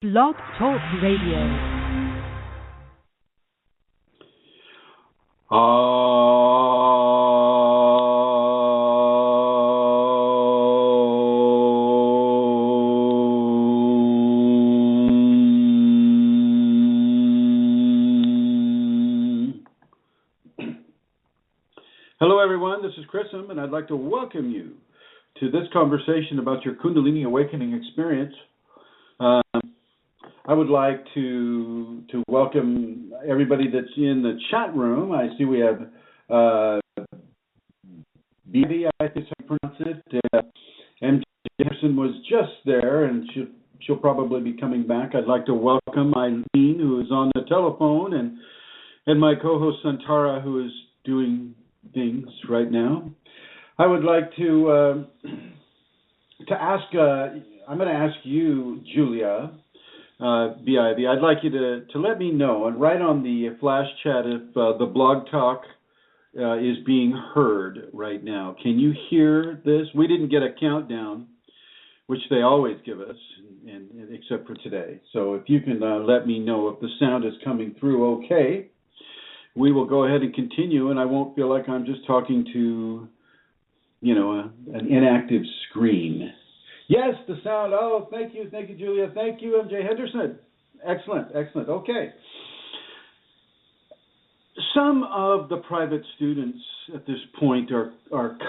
BlogTalk Radio. Hello everyone, this is Chrism, and I'd like to welcome you to this conversation about your Kundalini awakening experience. I would like to welcome everybody that's in the chat room. I see we have BB, I think I pronounce it. MJ Jefferson was just there, and she'll probably be coming back. I'd like to welcome Eileen, who is on the telephone, and my co-host Santara, who is doing things right now. I would like to ask. I'm going to ask you, Julia. BIV, I'd like you to let me know and write on the flash chat if the BlogTalk is being heard right now. Can you hear this? We didn't get a countdown, which they always give us, and except for today. So if you can let me know if the sound is coming through okay, we will go ahead and continue, and I won't feel like I'm just talking to, an inactive screen. Yes, the sound. Oh, thank you, Julia. Thank you, MJ Henderson. Excellent. Okay. Some of the private students at this point are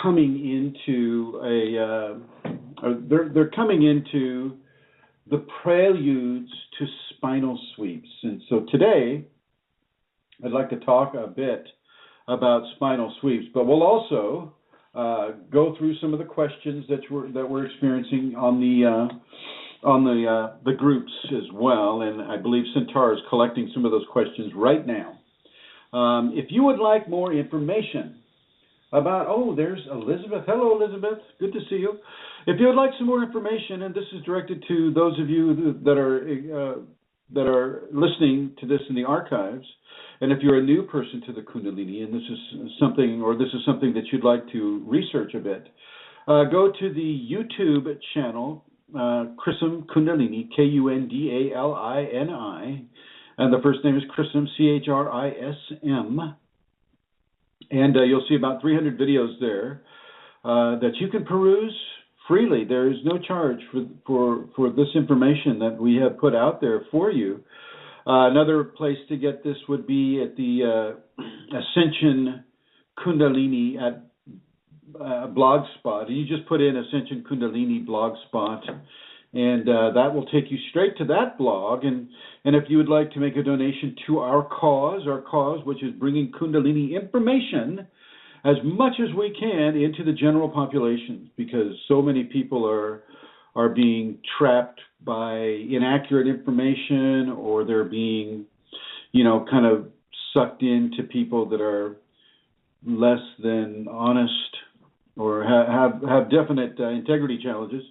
coming into they're coming into the preludes to spinal sweeps, and so today I'd like to talk a bit about spinal sweeps, but we'll also go through some of the questions that we're experiencing on the groups as well, and I believe Centaur is collecting some of those questions right now. If you would like more information about, there's Elizabeth. Hello, Elizabeth. Good to see you. If you would like some more information, and this is directed to those of you that are listening to this in the archives. And if you're a new person to the Kundalini, and this is something that you'd like to research a bit, go to the YouTube channel, Chrism Kundalini, Kundalini, and the first name is Chrism, Chrism, and you'll see about 300 videos there that you can peruse freely. There is no charge for this information that we have put out there for you. Another place to get this would be at the Ascension Kundalini at Blogspot. You just put in Ascension Kundalini Blogspot, and that will take you straight to that blog. And if you would like to make a donation to our cause, which is bringing Kundalini information as much as we can into the general population, because so many people are being trapped by inaccurate information, or they're being, kind of sucked into people that are less than honest or have definite integrity challenges.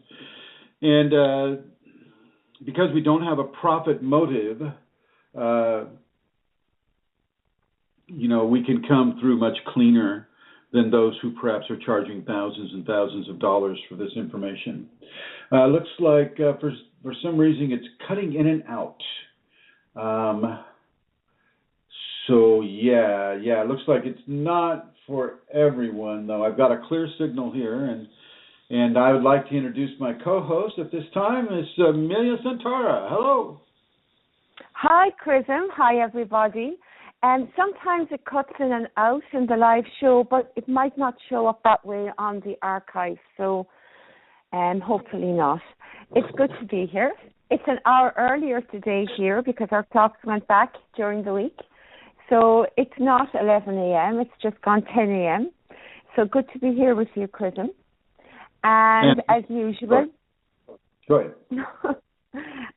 And because we don't have a profit motive, we can come through much cleaner than those who perhaps are charging thousands and thousands of dollars for this information. Looks like for some reason it's cutting in and out. So it looks like it's not for everyone though. I've got a clear signal here, and I would like to introduce my co-host at this time. It's Amelia Santara. Hello. Hi, Chrism. Hi, everybody. And sometimes it cuts in and out in the live show, but it might not show up that way on the archive. So hopefully not. It's good to be here. It's an hour earlier today here because our talks went back during the week. So it's not 11 a.m. It's just gone 10 a.m. So good to be here with you, Chrism. And as usual... Go ahead.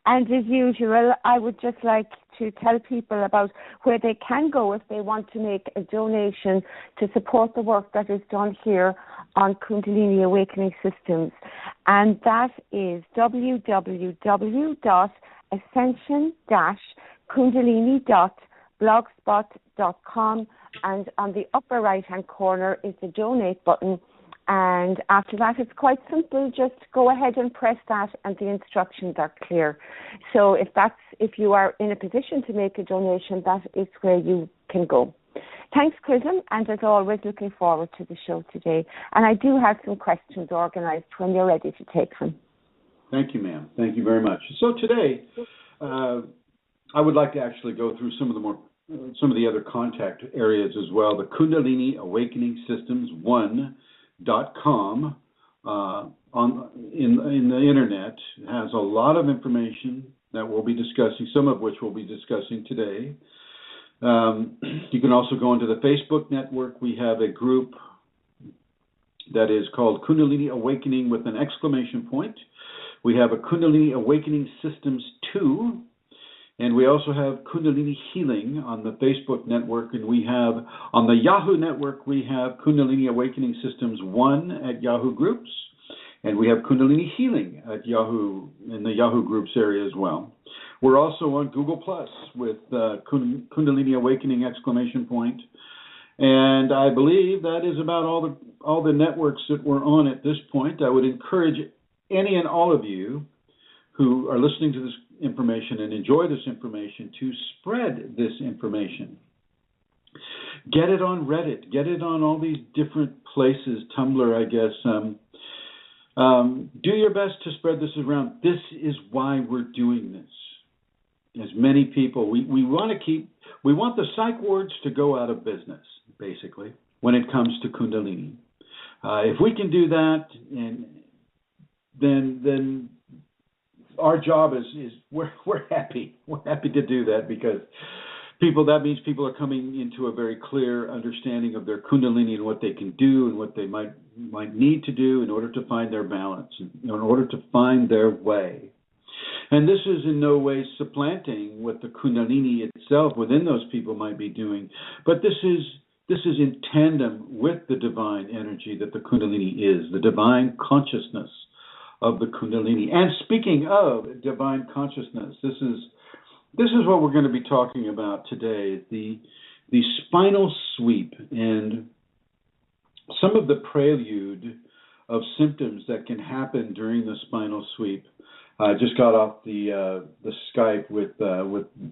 And as usual, I would just like to tell people about where they can go if they want to make a donation to support the work that is done here on Kundalini Awakening Systems. And that is www.ascension-kundalini.blogspot.com. And on the upper right-hand corner is the donate button. And after that, it's quite simple. Just go ahead and press that, and the instructions are clear. So if you are in a position to make a donation, that is where you can go. Thanks, Chrism, and as always, looking forward to the show today. And I do have some questions organised when you're ready to take them. Thank you, ma'am. Thank you very much. So today, I would like to actually go through some of the other contact areas as well. The Kundalini Awakening Systems 1.com in the internet has a lot of information that we'll be discussing, some of which we'll be discussing today. You can also go into the Facebook network. We have a group that is called Kundalini Awakening with an exclamation point. We have a Kundalini Awakening Systems 2, and we also have Kundalini Healing on the Facebook network, and we have, on the Yahoo network, we have Kundalini Awakening Systems 1 at Yahoo Groups, and we have Kundalini Healing at Yahoo, in the Yahoo Groups area as well. We're also on Google Plus with Kundalini Awakening exclamation point, and I believe that is about all the networks that we're on at this point. I would encourage any and all of you who are listening to this information and enjoy this information to spread this information. Get it on Reddit. Get it on all these different places, Tumblr, I guess. Do your best to spread this around. This is why we're doing this. As many people, we want the psych wards to go out of business, basically, when it comes to Kundalini. If we can do that, then our job is we're happy. We're happy to do that because that means people are coming into a very clear understanding of their Kundalini and what they can do and what they might need to do in order to find their balance, in order to find their way. And this is in no way supplanting what the Kundalini itself within those people might be doing, but this is in tandem with the divine energy that the Kundalini is, the divine consciousness of the Kundalini. And speaking of divine consciousness, this is what we're going to be talking about today, the spinal sweep and some of the prelude of symptoms that can happen during the spinal sweep. I just got off the Skype with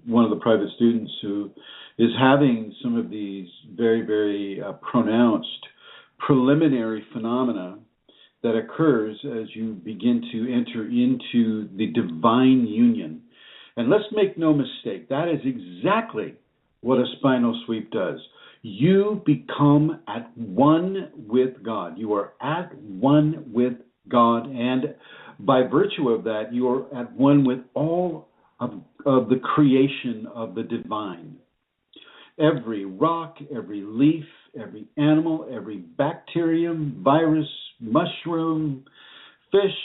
one of the private students who is having some of these very, very pronounced preliminary phenomena that occurs as you begin to enter into the divine union. And let's make no mistake, that is exactly what a spinal sweep does. You become at one with God. You are at one with God, and by virtue of that, you are at one with all of the creation of the divine. Every rock, every leaf, every animal, every bacterium, virus, mushroom, fish,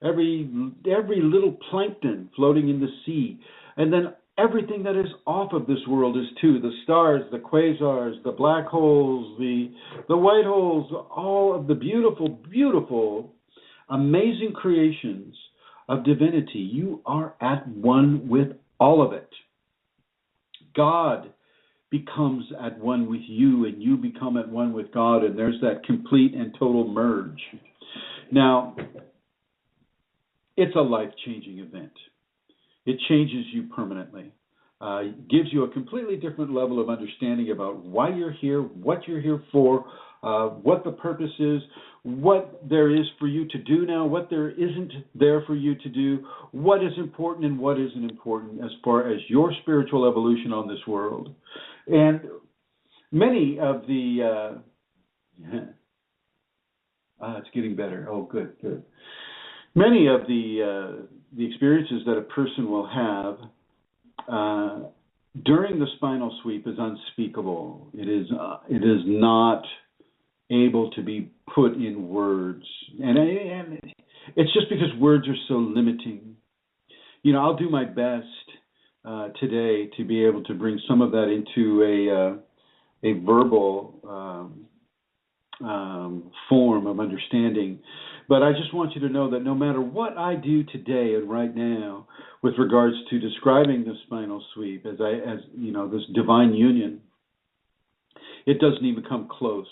every little plankton floating in the sea, and then everything that is off of this world is too. The stars, the quasars, the black holes, the white holes, all of the beautiful, beautiful, amazing creations of divinity. You are at one with all of it. God becomes at one with you, and you become at one with God, and there's that complete and total merge. Now, it's a life-changing event. It changes you permanently. Gives you a completely different level of understanding about why you're here, what you're here for, what the purpose is, what there is for you to do now, what there isn't there for you to do, what is important and what isn't important as far as your spiritual evolution on this world. And many of the it's getting better. Oh, good. Many of the experiences that a person will have during the spinal sweep is unspeakable. It is not able to be put in words, and it's just because words are so limiting. You know, I'll do my best today to be able to bring some of that into a verbal form of understanding. But I just want you to know that no matter what I do today and right now with regards to describing the spinal sweep as you know, this divine union, it doesn't even come close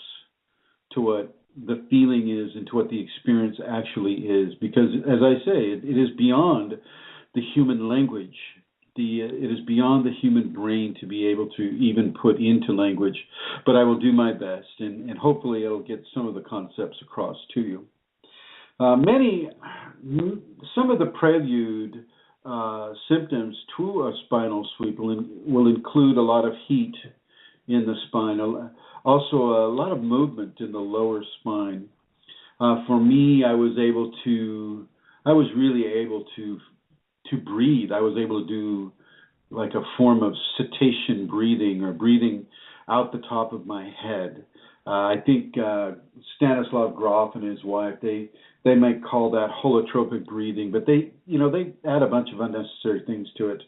to what the feeling is and to what the experience actually is. Because, as I say, it is beyond the human language. It is beyond the human brain to be able to even put into language. But I will do my best, and hopefully it'll get some of the concepts across to you. Some of the prelude symptoms to a spinal sweep will include a lot of heat in the spine, also a lot of movement in the lower spine. For me, I was really able to breathe. I was able to do like a form of cetacean breathing, or breathing out the top of my head. I think Stanislav Grof and his wife, they might call that holotropic breathing, but they add a bunch of unnecessary things to it.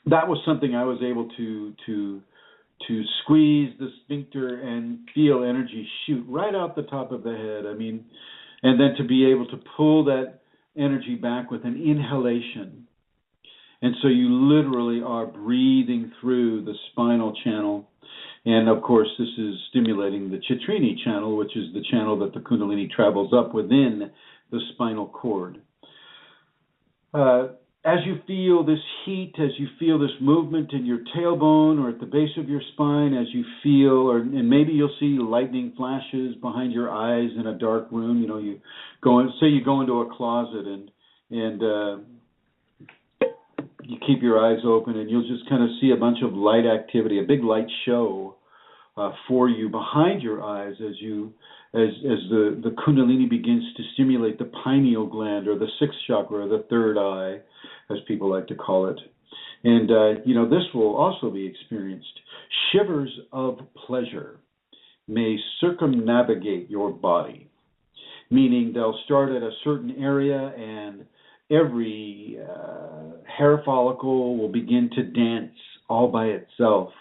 That was something I was able to squeeze the sphincter and feel energy shoot right out the top of the head. I mean, and then to be able to pull that energy back with an inhalation. And so you literally are breathing through the spinal channel. And of course, this is stimulating the Chitrini channel, which is the channel that the Kundalini travels up within the spinal cord. As you feel this heat, as you feel this movement in your tailbone or at the base of your spine, as you feel, and maybe you'll see lightning flashes behind your eyes in a dark room. You go into a closet and you keep your eyes open, and you'll just kind of see a bunch of light activity, a big light show for you behind your eyes as the Kundalini begins to stimulate the pineal gland, or the sixth chakra, or the third eye, as people like to call it. And, this will also be experienced. Shivers of pleasure may circumnavigate your body, meaning they'll start at a certain area, and every hair follicle will begin to dance all by itself,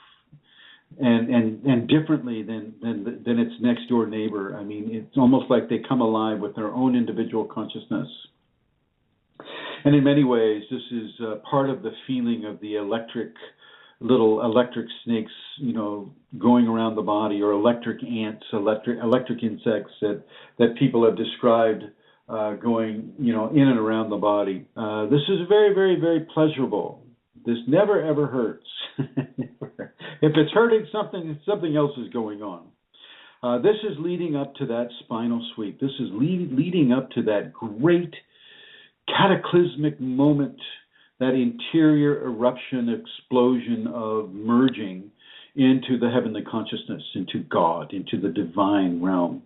and differently than its next door neighbor. I mean, it's almost like they come alive with their own individual consciousness. And in many ways, this is part of the feeling of the little electric snakes, going around the body, or electric ants, electric insects that people have described going, in and around the body. This is very, very, very pleasurable. This never, ever hurts. If it's hurting something else is going on. This is leading up to that spinal sweep. This is leading up to that great cataclysmic moment, that interior eruption, explosion of merging into the heavenly consciousness, into God, into the divine realm.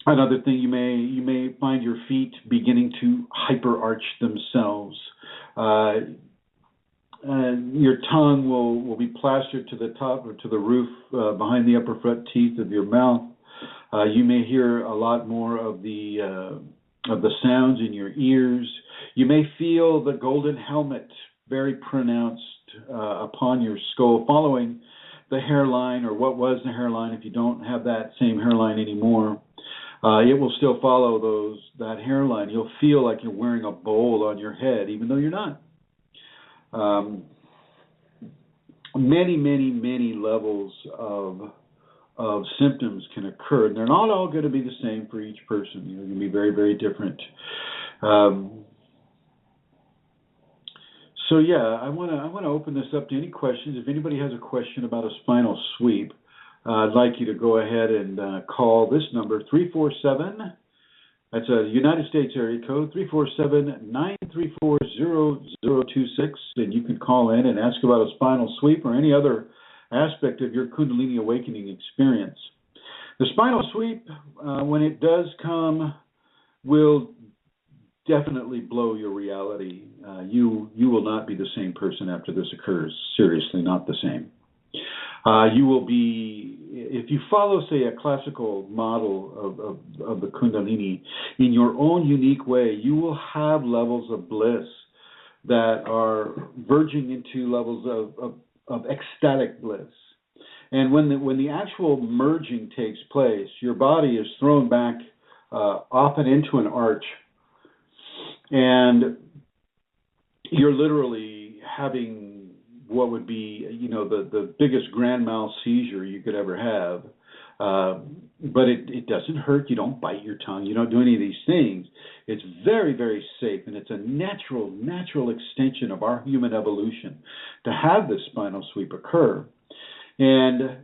Another thing, you may find your feet beginning to hyper-arch themselves. Your tongue will be plastered to the top, or to the roof behind the upper front teeth of your mouth. You may hear a lot more of the sounds in your ears. You may feel the golden helmet very pronounced upon your skull, following the hairline, or what was the hairline. If you don't have that same hairline anymore, it will still follow that hairline. You'll feel like you're wearing a bowl on your head, even though you're not. Many, many, many levels of symptoms can occur, and they're not all going to be the same for each person. They're going to be very, very different. So yeah, I want to open this up to any questions. If anybody has a question about a spinal sweep, I'd like you to go ahead and call this number, 347. That's a United States area code, 347-934-0026, and you can call in and ask about a spinal sweep or any other aspect of your Kundalini awakening experience. The spinal sweep, when it does come, will definitely blow your reality. You will not be the same person after this occurs. Seriously, not the same. You will be, if you follow, say, a classical model of the Kundalini in your own unique way, you will have levels of bliss that are verging into levels of ecstatic bliss. And when the actual merging takes place, your body is thrown back often into an arch, and you're literally having what would be, the biggest grand mal seizure you could ever have. But it doesn't hurt. You don't bite your tongue. You don't do any of these things. It's very, very safe, and it's a natural extension of our human evolution to have this spinal sweep occur. And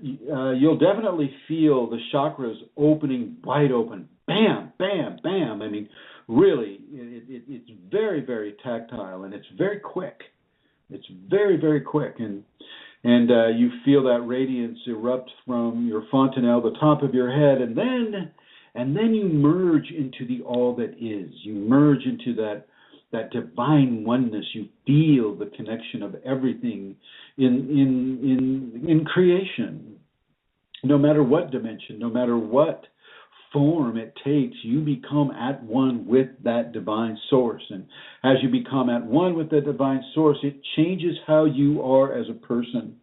you'll definitely feel the chakras opening wide open. Bam, bam, bam. I mean, really, it's very, very tactile, and it's very quick. It's very, very quick. And you feel that radiance erupt from your fontanelle, the top of your head, and then you merge into the all that is. You merge into that divine oneness. You feel the connection of everything in creation. No matter what dimension, no matter what form it takes, you become at one with that divine source. And as you become at one with the divine source, it changes how you are as a person.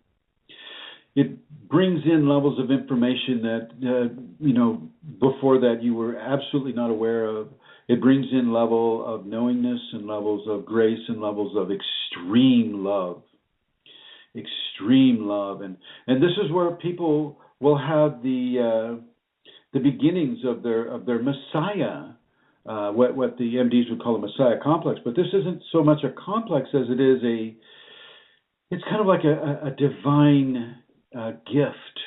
It brings in levels of information that, before that you were absolutely not aware of. It brings in level of knowingness and levels of grace and levels of extreme love. Extreme love. And this is where people will have the beginnings of their Messiah, what the MDs would call a Messiah complex. But this isn't so much a complex as it is it's kind of like a divine gift.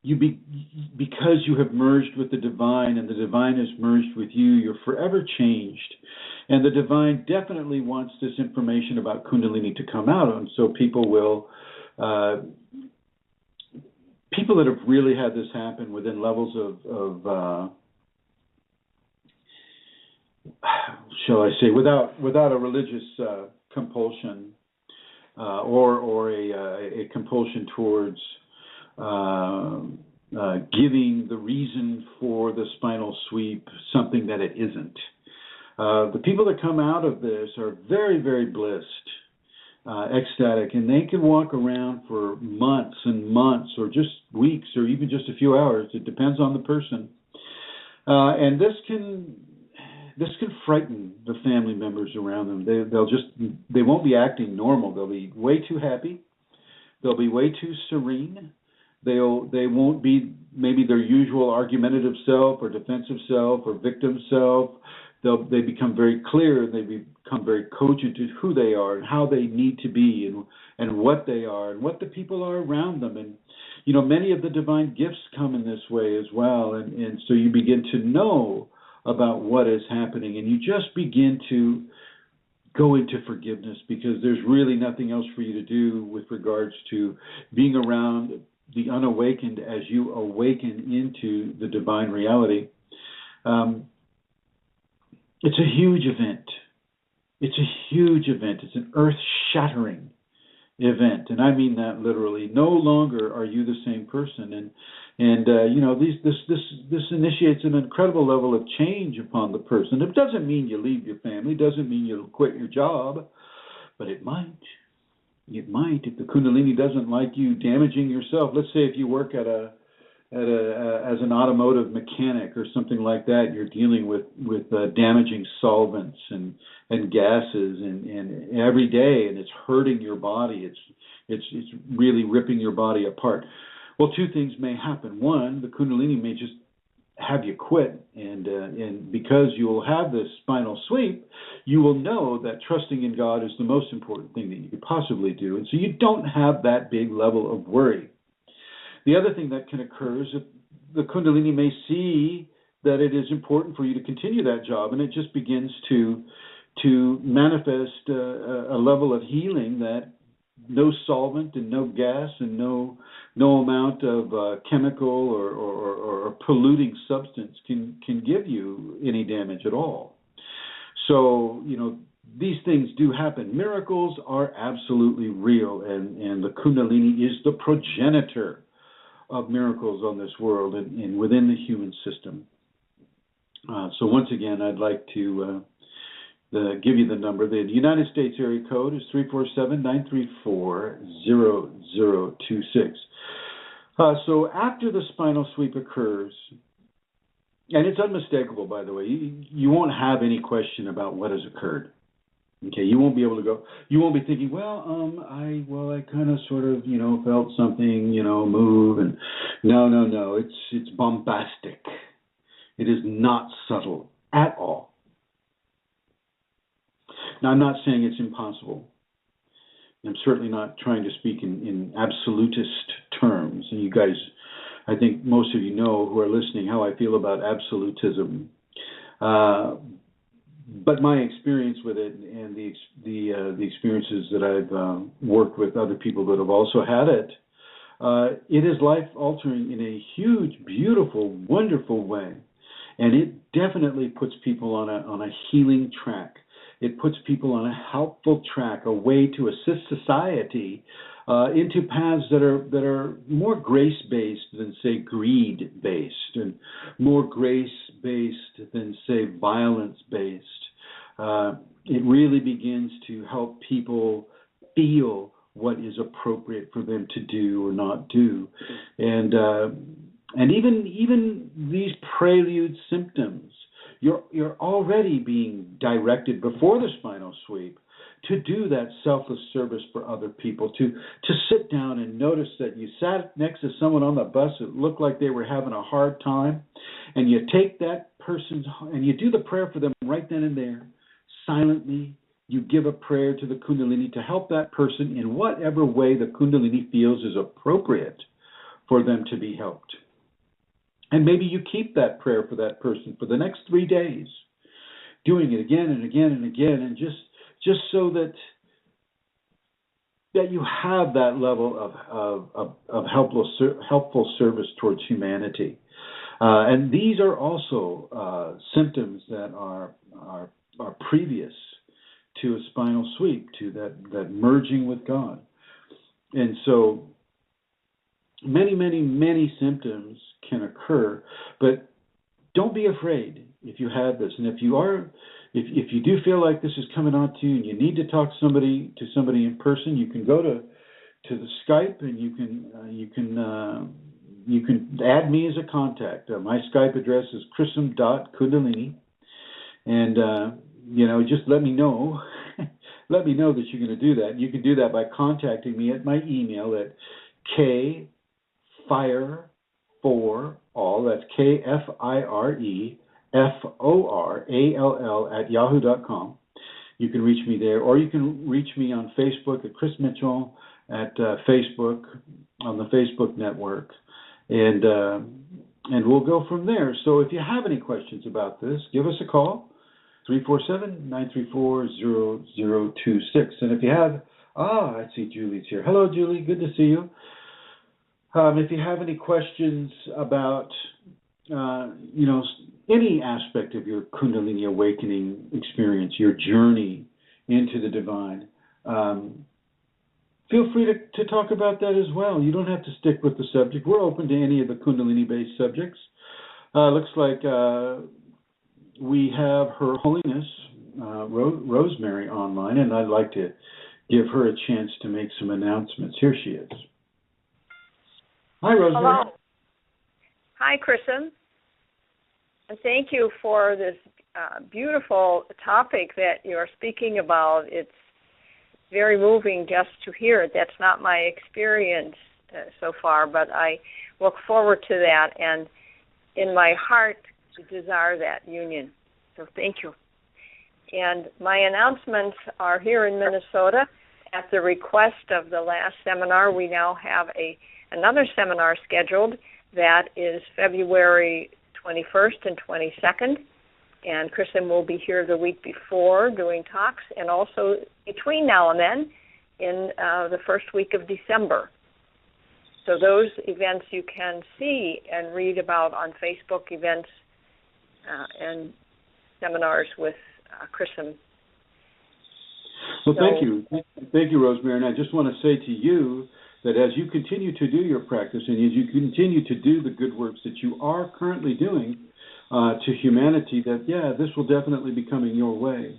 Because you have merged with the divine and the divine has merged with you, you're forever changed. And the divine definitely wants this information about Kundalini to come out. And so people that have really had this happen within levels of shall I say, without a religious compulsion or a compulsion towards giving the reason for the spinal sweep something that it isn't. The people that come out of this are very, very blissed, ecstatic, and they can walk around for months and months or just weeks or even just a few hours. It depends on the person. And this can frighten the family members around them. They won't be acting normal. They'll be way too happy. They'll be way too serene. They won't be maybe their usual argumentative self or defensive self or victim self. They become very clear. They become very cogent to who they are and how they need to be and what they are and what the people are around them. And, many of the divine gifts come in this way as well. And so you begin to know about what is happening, and you just begin to go into forgiveness, because there's really nothing else for you to do with regards to being around the unawakened as you awaken into the divine reality. It's a huge event. It's a huge event. It's an earth-shattering event, and I mean that literally. No longer are you the same person, and this initiates an incredible level of change upon the person. It doesn't mean you leave your family. It doesn't mean you'll quit your job, but it might. It might, if the Kundalini doesn't like you damaging yourself. Let's say if you work as an automotive mechanic or something like that, you're dealing with damaging solvents and gases and every day, and it's hurting your body. It's really ripping your body apart. Well, two things may happen. One, the Kundalini may just have you quit, and because you will have this spinal sweep, you will know that trusting in God is the most important thing that you could possibly do, and so you don't have that big level of worry. The other thing that can occur is that the Kundalini may see that it is important for you to continue that job, and it just begins to manifest a level of healing that no solvent and no gas and no amount of chemical or polluting substance can give you any damage at all. So, these things do happen. Miracles are absolutely real, and the Kundalini is the progenitor of miracles on this world and within the human system. So once again, I'd like to give you the number. The United States area code is 347-934-0026. So after the spinal sweep occurs, and it's unmistakable, by the way, you won't have any question about what has occurred. Okay, you won't be able to go. You won't be thinking, I kind of sort of, felt something, move, and no. It's bombastic. It is not subtle at all. Now, I'm not saying it's impossible. I'm certainly not trying to speak in absolutist terms. And you guys, I think most of you know who are listening how I feel about absolutism. But my experience with it and the experiences that I've worked with other people that have also had it, it is life-altering in a huge, beautiful, wonderful way. And it definitely puts people on a healing track. It puts people on a helpful track, a way to assist society into paths that are more grace-based than, say, greed-based, and more grace-based than, say, violence-based. It really begins to help people feel what is appropriate for them to do or not do, and even these prelude symptoms. You're already being directed before the spinal sweep to do that selfless service for other people, to sit down and notice that you sat next to someone on the bus that looked like they were having a hard time, and you take that person and you do the prayer for them right then and there, silently. You give a prayer to the Kundalini to help that person in whatever way the Kundalini feels is appropriate for them to be helped. And maybe you keep that prayer for that person for the next 3 days, doing it again and again and again, and just so that you have that level of helpful service towards humanity. And these are also symptoms that are previous to a spinal sweep, to that merging with God. And so many, many, many symptoms can occur, but don't be afraid if you have this. And if you do feel like this is coming on to you and you need to talk to somebody in person, you can go to the Skype, and you can add me as a contact. My Skype address is chrism.kundalini, and just let me know. Let me know that you're going to do that. You can do that by contacting me at my email at kfire4all. That's KFIREFORALL at yahoo.com. You can reach me there, or you can reach me on Facebook at Chris Mitchell at Facebook on the Facebook network, and we'll go from there. So if you have any questions about this, give us a call. 347-934-0026. And if you have, I see Julie's here. Hello, Julie. Good to see you. If you have any questions about, any aspect of your Kundalini awakening experience, your journey into the divine, feel free to talk about that as well. You don't have to stick with the subject. We're open to any of the Kundalini-based subjects. Looks like we have Her Holiness Rosemary online, and I'd like to give her a chance to make some announcements. Here she is. Hi, Rosemary. Hello. Hi, Chrism. And thank you for this beautiful topic that you're speaking about. It's very moving just to hear it. That's not my experience so far, but I look forward to that, and in my heart to desire that union. So thank you. And my announcements are here in Minnesota. At the request of the last seminar, we now have another seminar scheduled that is February 21st and 22nd. And Chrism will be here the week before doing talks, and also between now and then in the first week of December. So those events you can see and read about on Facebook, events and seminars with Chrism. Well, thank you. Thank you, Rosemary. And I just want to say to you that as you continue to do your practice and as you continue to do the good works that you are currently doing to humanity, that, this will definitely be coming your way.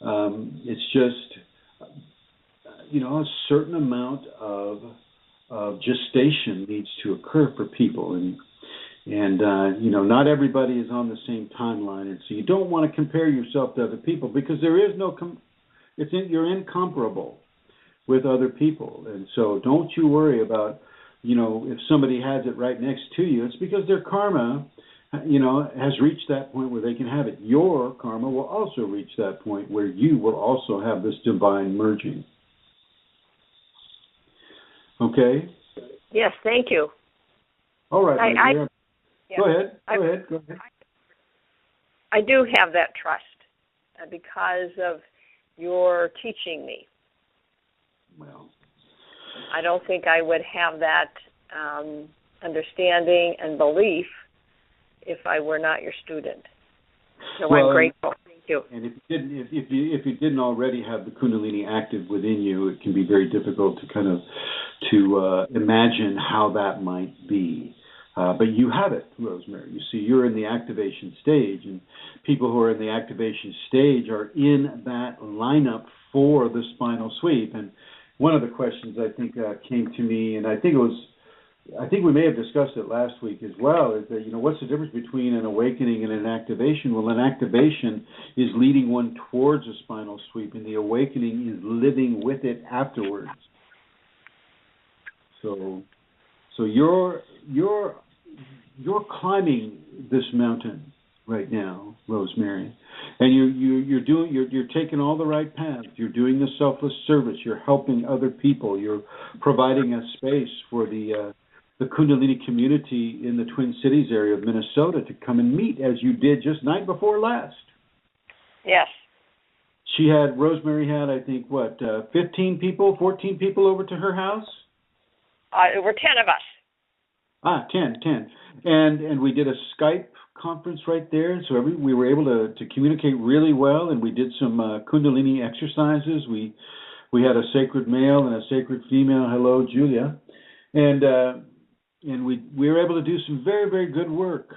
It's just, a certain amount of gestation needs to occur for people. And not everybody is on the same timeline. And so you don't want to compare yourself to other people, because there is no you're incomparable with other people. And so don't you worry about, if somebody has it right next to you. It's because their karma, has reached that point where they can have it. Your karma will also reach that point where you will also have this divine merging. Okay? Yes, thank you. All right, my dear. Yeah. Go ahead. I do have that trust because of your teaching me. Well, I don't think I would have that understanding and belief if I were not your student. So I'm grateful. Thank you. And if you didn't already have the Kundalini active within you, it can be very difficult to kind of imagine how that might be. But you have it, Rosemary. You see, you're in the activation stage, and people who are in the activation stage are in that lineup for the spinal sweep. And one of the questions I think came to me, and I think we may have discussed it last week as well, is that, what's the difference between an awakening and an activation? Well, an activation is leading one towards a spinal sweep, and the awakening is living with it afterwards. So you're climbing this mountain right now, Rosemary, and you're taking all the right paths. You're doing the selfless service. You're helping other people. You're providing a space for the Kundalini community in the Twin Cities area of Minnesota to come and meet, as you did just night before last. Yes. Rosemary had, I think, 15 people, 14 people over to her house? There were 10 of us. 10. And we did a Skype conference right there, so we were able to communicate really well, and we did some Kundalini exercises. We had a sacred male and a sacred female. Hello, Julia. And we were able to do some very, very good work.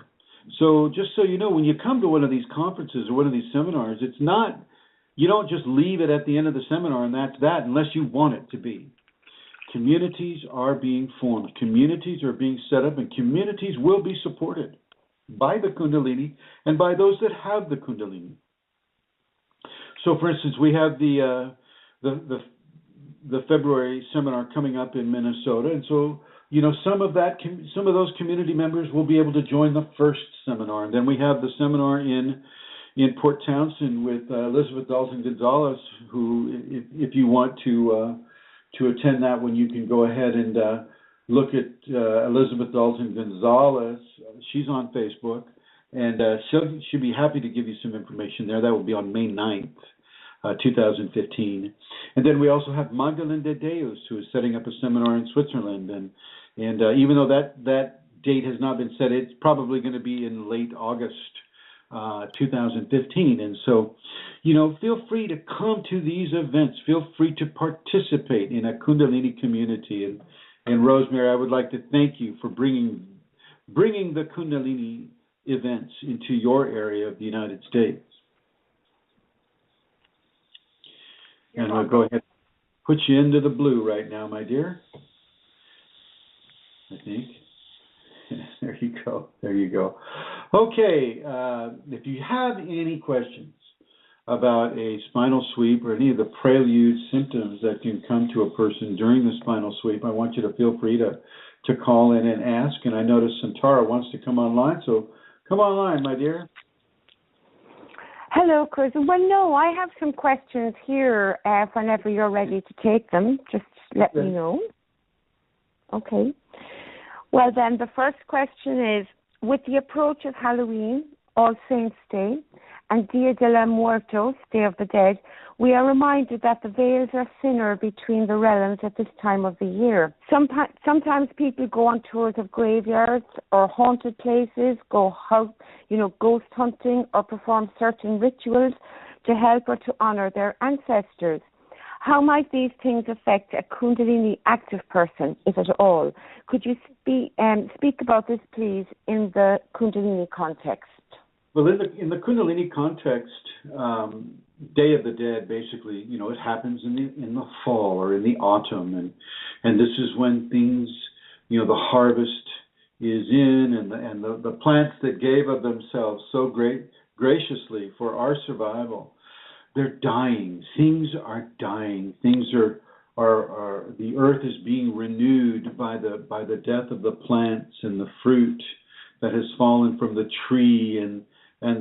So just so you know, when you come to one of these conferences or one of these seminars, it's not, you don't just leave it at the end of the seminar and that's that, unless you want it to be. Communities are being formed. Communities are being set up, and communities will be supported by the Kundalini and by those that have the Kundalini. So, for instance, we have the February seminar coming up in Minnesota, and so some of those community members will be able to join the first seminar, and then we have the seminar in Port Townsend with Elizabeth Dalton Gonzalez, who, if you want to attend that one, you can go ahead and look at Elizabeth Dalton Gonzalez. She's on Facebook, and she'll be happy to give you some information there. That will be on May 9th, 2015. And then we also have Magdalene de Deus, who is setting up a seminar in Switzerland. And even though that date has not been set, it's probably going to be in late August 2015. And so, feel free to come to these events. Feel free to participate in a Kundalini community. And Rosemary, I would like to thank you for bringing the Kundalini events into your area of the United States. And I'll go ahead and put you into the blue right now, my dear. I think. There you go. Okay, if you have any questions about a spinal sweep or any of the prelude symptoms that can come to a person during the spinal sweep, I want you to feel free to call in and ask. And I notice Santara wants to come online, so come online, my dear. Hello, Chris. Well, no, I have some questions here. Whenever you're ready to take them, just let me know. Okay. Well, then, the first question is, with the approach of Halloween, All Saints' Day, and Dia de los Muertos, Day of the Dead, we are reminded that the veils are thinner between the realms at this time of the year. Sometimes people go on tours of graveyards or haunted places, ghost hunting, or perform certain rituals to help or to honor their ancestors. How might these things affect a Kundalini active person, if at all? Could you speak about this, please, in the Kundalini context? Well, in the Kundalini context, Day of the Dead, basically, it happens in the fall or in the autumn, and this is when things, the harvest is in, and the plants that gave of themselves so graciously for our survival, they're dying. Things are dying. Things are the earth is being renewed by the death of the plants and the fruit that has fallen from the tree, and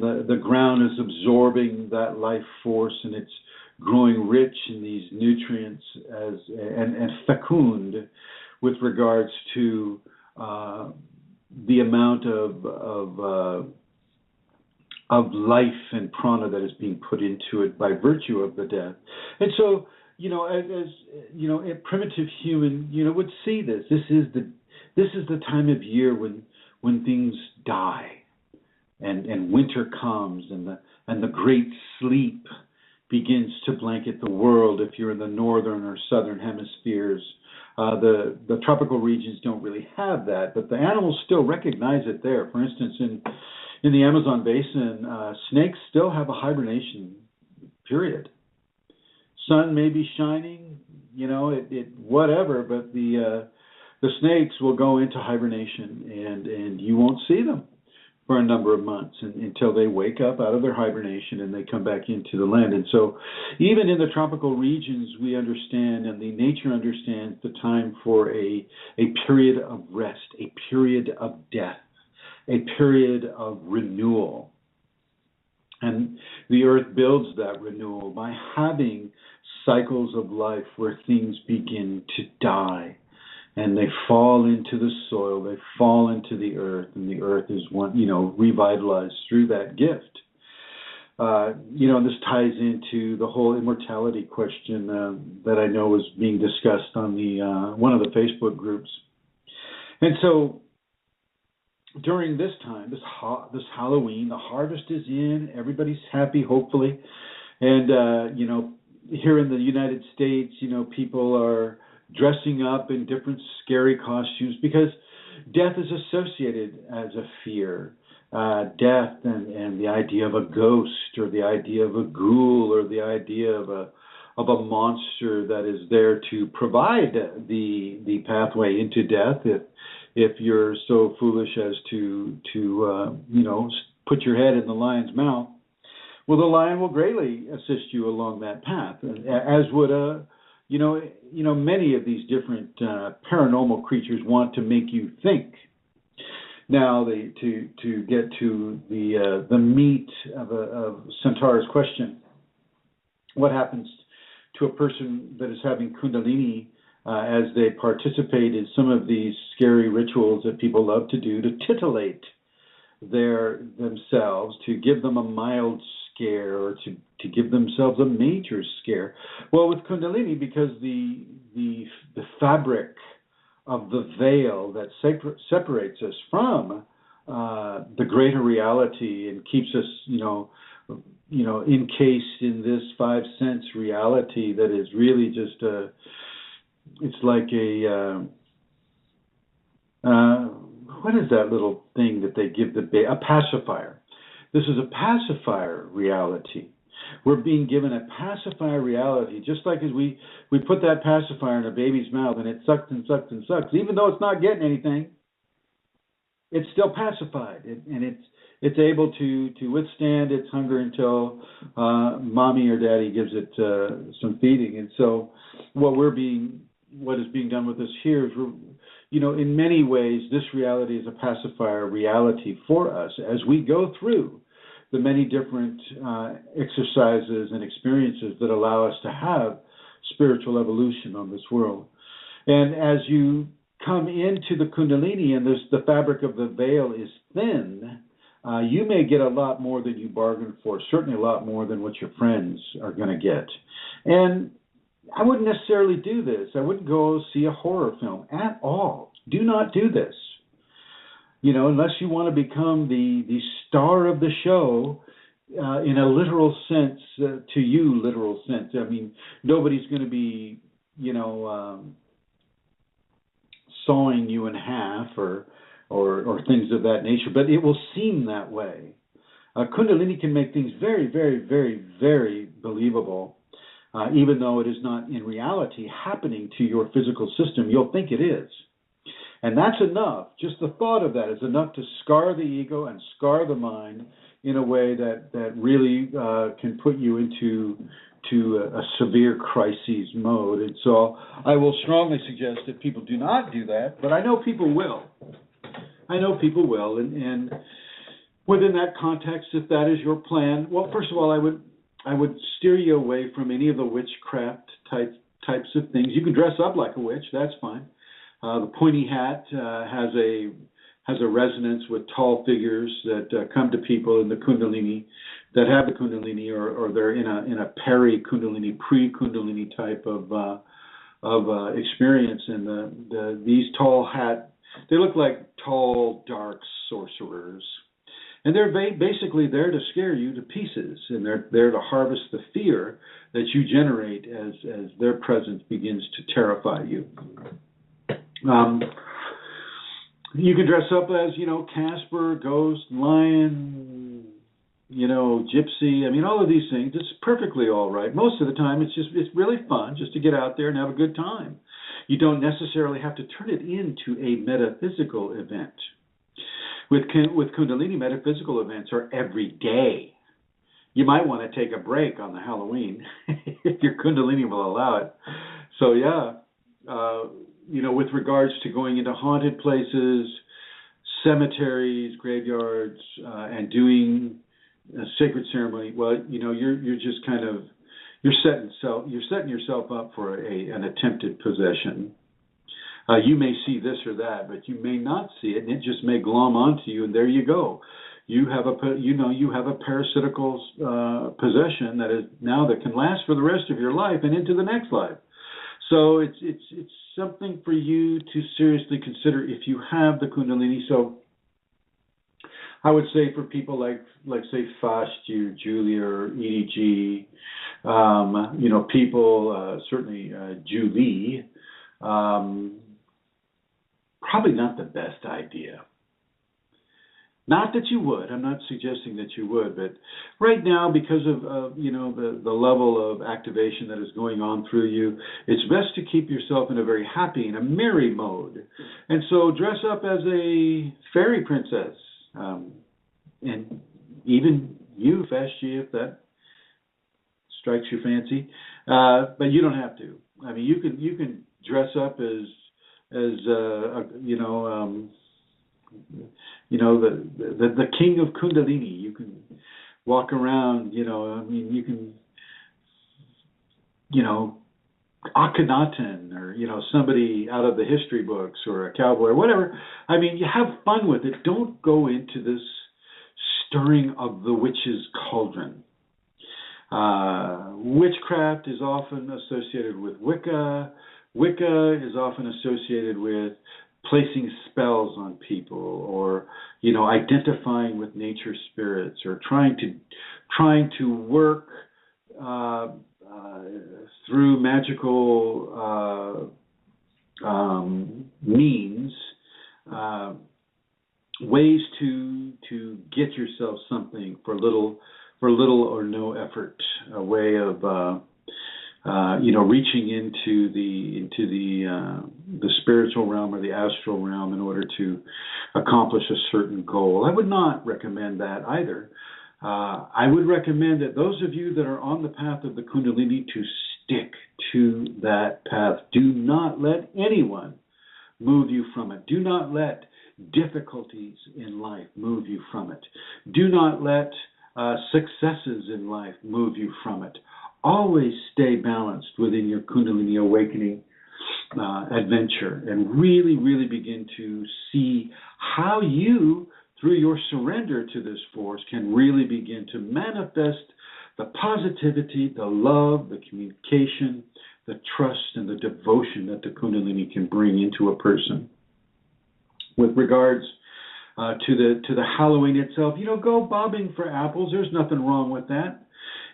the ground is absorbing that life force, and it's growing rich in these nutrients and fecund with regards to the amount of life and prana that is being put into it by virtue of the death. And so, as a primitive human, would see this. This is the time of year when things die, and winter comes, and the great sleep begins to blanket the world. If you're in the northern or southern hemispheres, the tropical regions don't really have that, but the animals still recognize it there. For instance, in the Amazon basin, snakes still have a hibernation period. Sun may be shining, whatever, but the snakes will go into hibernation, and you won't see them for a number of months until they wake up out of their hibernation and they come back into the land. And so even in the tropical regions, we understand, and the nature understands, the time for a period of rest, a period of death, a period of renewal. And the earth builds that renewal by having cycles of life where things begin to die, and they fall into the soil, they fall into the earth, and the earth is revitalized through that gift. This ties into the whole immortality question that I know was being discussed on the one of the Facebook groups. And so during this time, this Halloween, the harvest is in, everybody's happy, hopefully, and here in the United States, people are dressing up in different scary costumes because death is associated as a fear. Death and the idea of a ghost, or the idea of a ghoul, or the idea of a monster that is there to provide the pathway into death. If you're so foolish as to put your head in the lion's mouth, well, the lion will greatly assist you along that path, as would many of these different paranormal creatures want to make you think. Now, to get to the meat of Santara's question, what happens to a person that is having Kundalini as they participate in some of these scary rituals that people love to do to titillate themselves, to give them a mild scare, or to give themselves a major scare? Well, with Kundalini, because the fabric of the veil that separates us from the greater reality and keeps us, encased in this 5 sense reality that is really just it's like what is that little thing that they give a pacifier? This is a pacifier reality. We're being given a pacifier reality, just like as we put that pacifier in a baby's mouth and it sucks and sucks and sucks. Even though it's not getting anything, it's still pacified, and it's able to withstand its hunger until mommy or daddy gives it some feeding. And so what is being done with us here is, in many ways, this reality is a pacifier reality for us as we go through the many different exercises and experiences that allow us to have spiritual evolution on this world. And as you come into the Kundalini and the fabric of the veil is thin, you may get a lot more than you bargained for, certainly a lot more than what your friends are going to get. And I wouldn't necessarily do this. I wouldn't go see a horror film at all. Do not do this. Unless you want to become the star of the show in a literal sense, literal sense. I mean, nobody's going to be, sawing you in half or things of that nature, but it will seem that way. Kundalini can make things very, very, very, very believable. Even though it is not in reality happening to your physical system, you'll think it is. And that's enough. Just the thought of that is enough to scar the ego and scar the mind in a way that really can put you into a severe crises mode. And so I will strongly suggest that people do not do that, but I know people will. And within that context, if that is your plan, well, first of all, I would steer you away from any of the witchcraft types of things. You can dress up like a witch, that's fine. The pointy hat has a resonance with tall figures that come to people in the Kundalini, that have the Kundalini, or they're in a peri-Kundalini, pre-Kundalini type of experience. And these tall hat, they look like tall, dark sorcerers. And they're basically there to scare you to pieces, and they're there to harvest the fear that you generate as their presence begins to terrify you. You can dress up as, Casper, ghost, lion, gypsy. I mean, all of these things. It's perfectly all right. Most of the time, it's really fun just to get out there and have a good time. You don't necessarily have to turn it into a metaphysical event. With Kundalini, metaphysical events are every day. You might want to take a break on the Halloween if your Kundalini will allow it. So with regards to going into haunted places, cemeteries, graveyards, and doing a sacred ceremony, well, you're just kind of you're setting yourself up for an attempted possession. You may see this or that, but you may not see it, and it just may glom onto you, and there you go. You have a parasitical possession that can last for the rest of your life and into the next life. So it's something for you to seriously consider if you have the Kundalini. So I would say for people like say Fastu, Julia, or EDG, people certainly Julie. Probably not the best idea. Not that you would. I'm not suggesting that you would, but right now, because of the level of activation that is going on through you, it's best to keep yourself in a very happy and a merry mode. And so dress up as a fairy princess, and even you, Fashji, if that strikes your fancy. But you don't have to. I mean, you can dress up as the king of Kundalini. You can walk around, you can, Akhenaten, or, somebody out of the history books, or a cowboy, or whatever. I mean, you have fun with it. Don't go into this stirring of the witch's cauldron. Witchcraft is often associated with Wicca. Wicca is often associated with placing spells on people, or identifying with nature spirits, or trying to work through magical means, ways to get yourself something for little or no effort, a way of reaching into the spiritual realm or the astral realm in order to accomplish a certain goal. I would not recommend that either. I would recommend that those of you that are on the path of the Kundalini to stick to that path. Do not let anyone move you from it. Do not let difficulties in life move you from it. Do not let successes in life move you from it. Always stay balanced within your Kundalini awakening adventure, and really, really begin to see how you, through your surrender to this force, can really begin to manifest the positivity, the love, the communication, the trust, and the devotion that the Kundalini can bring into a person. With regards to the Halloween itself, go bobbing for apples. There's nothing wrong with that.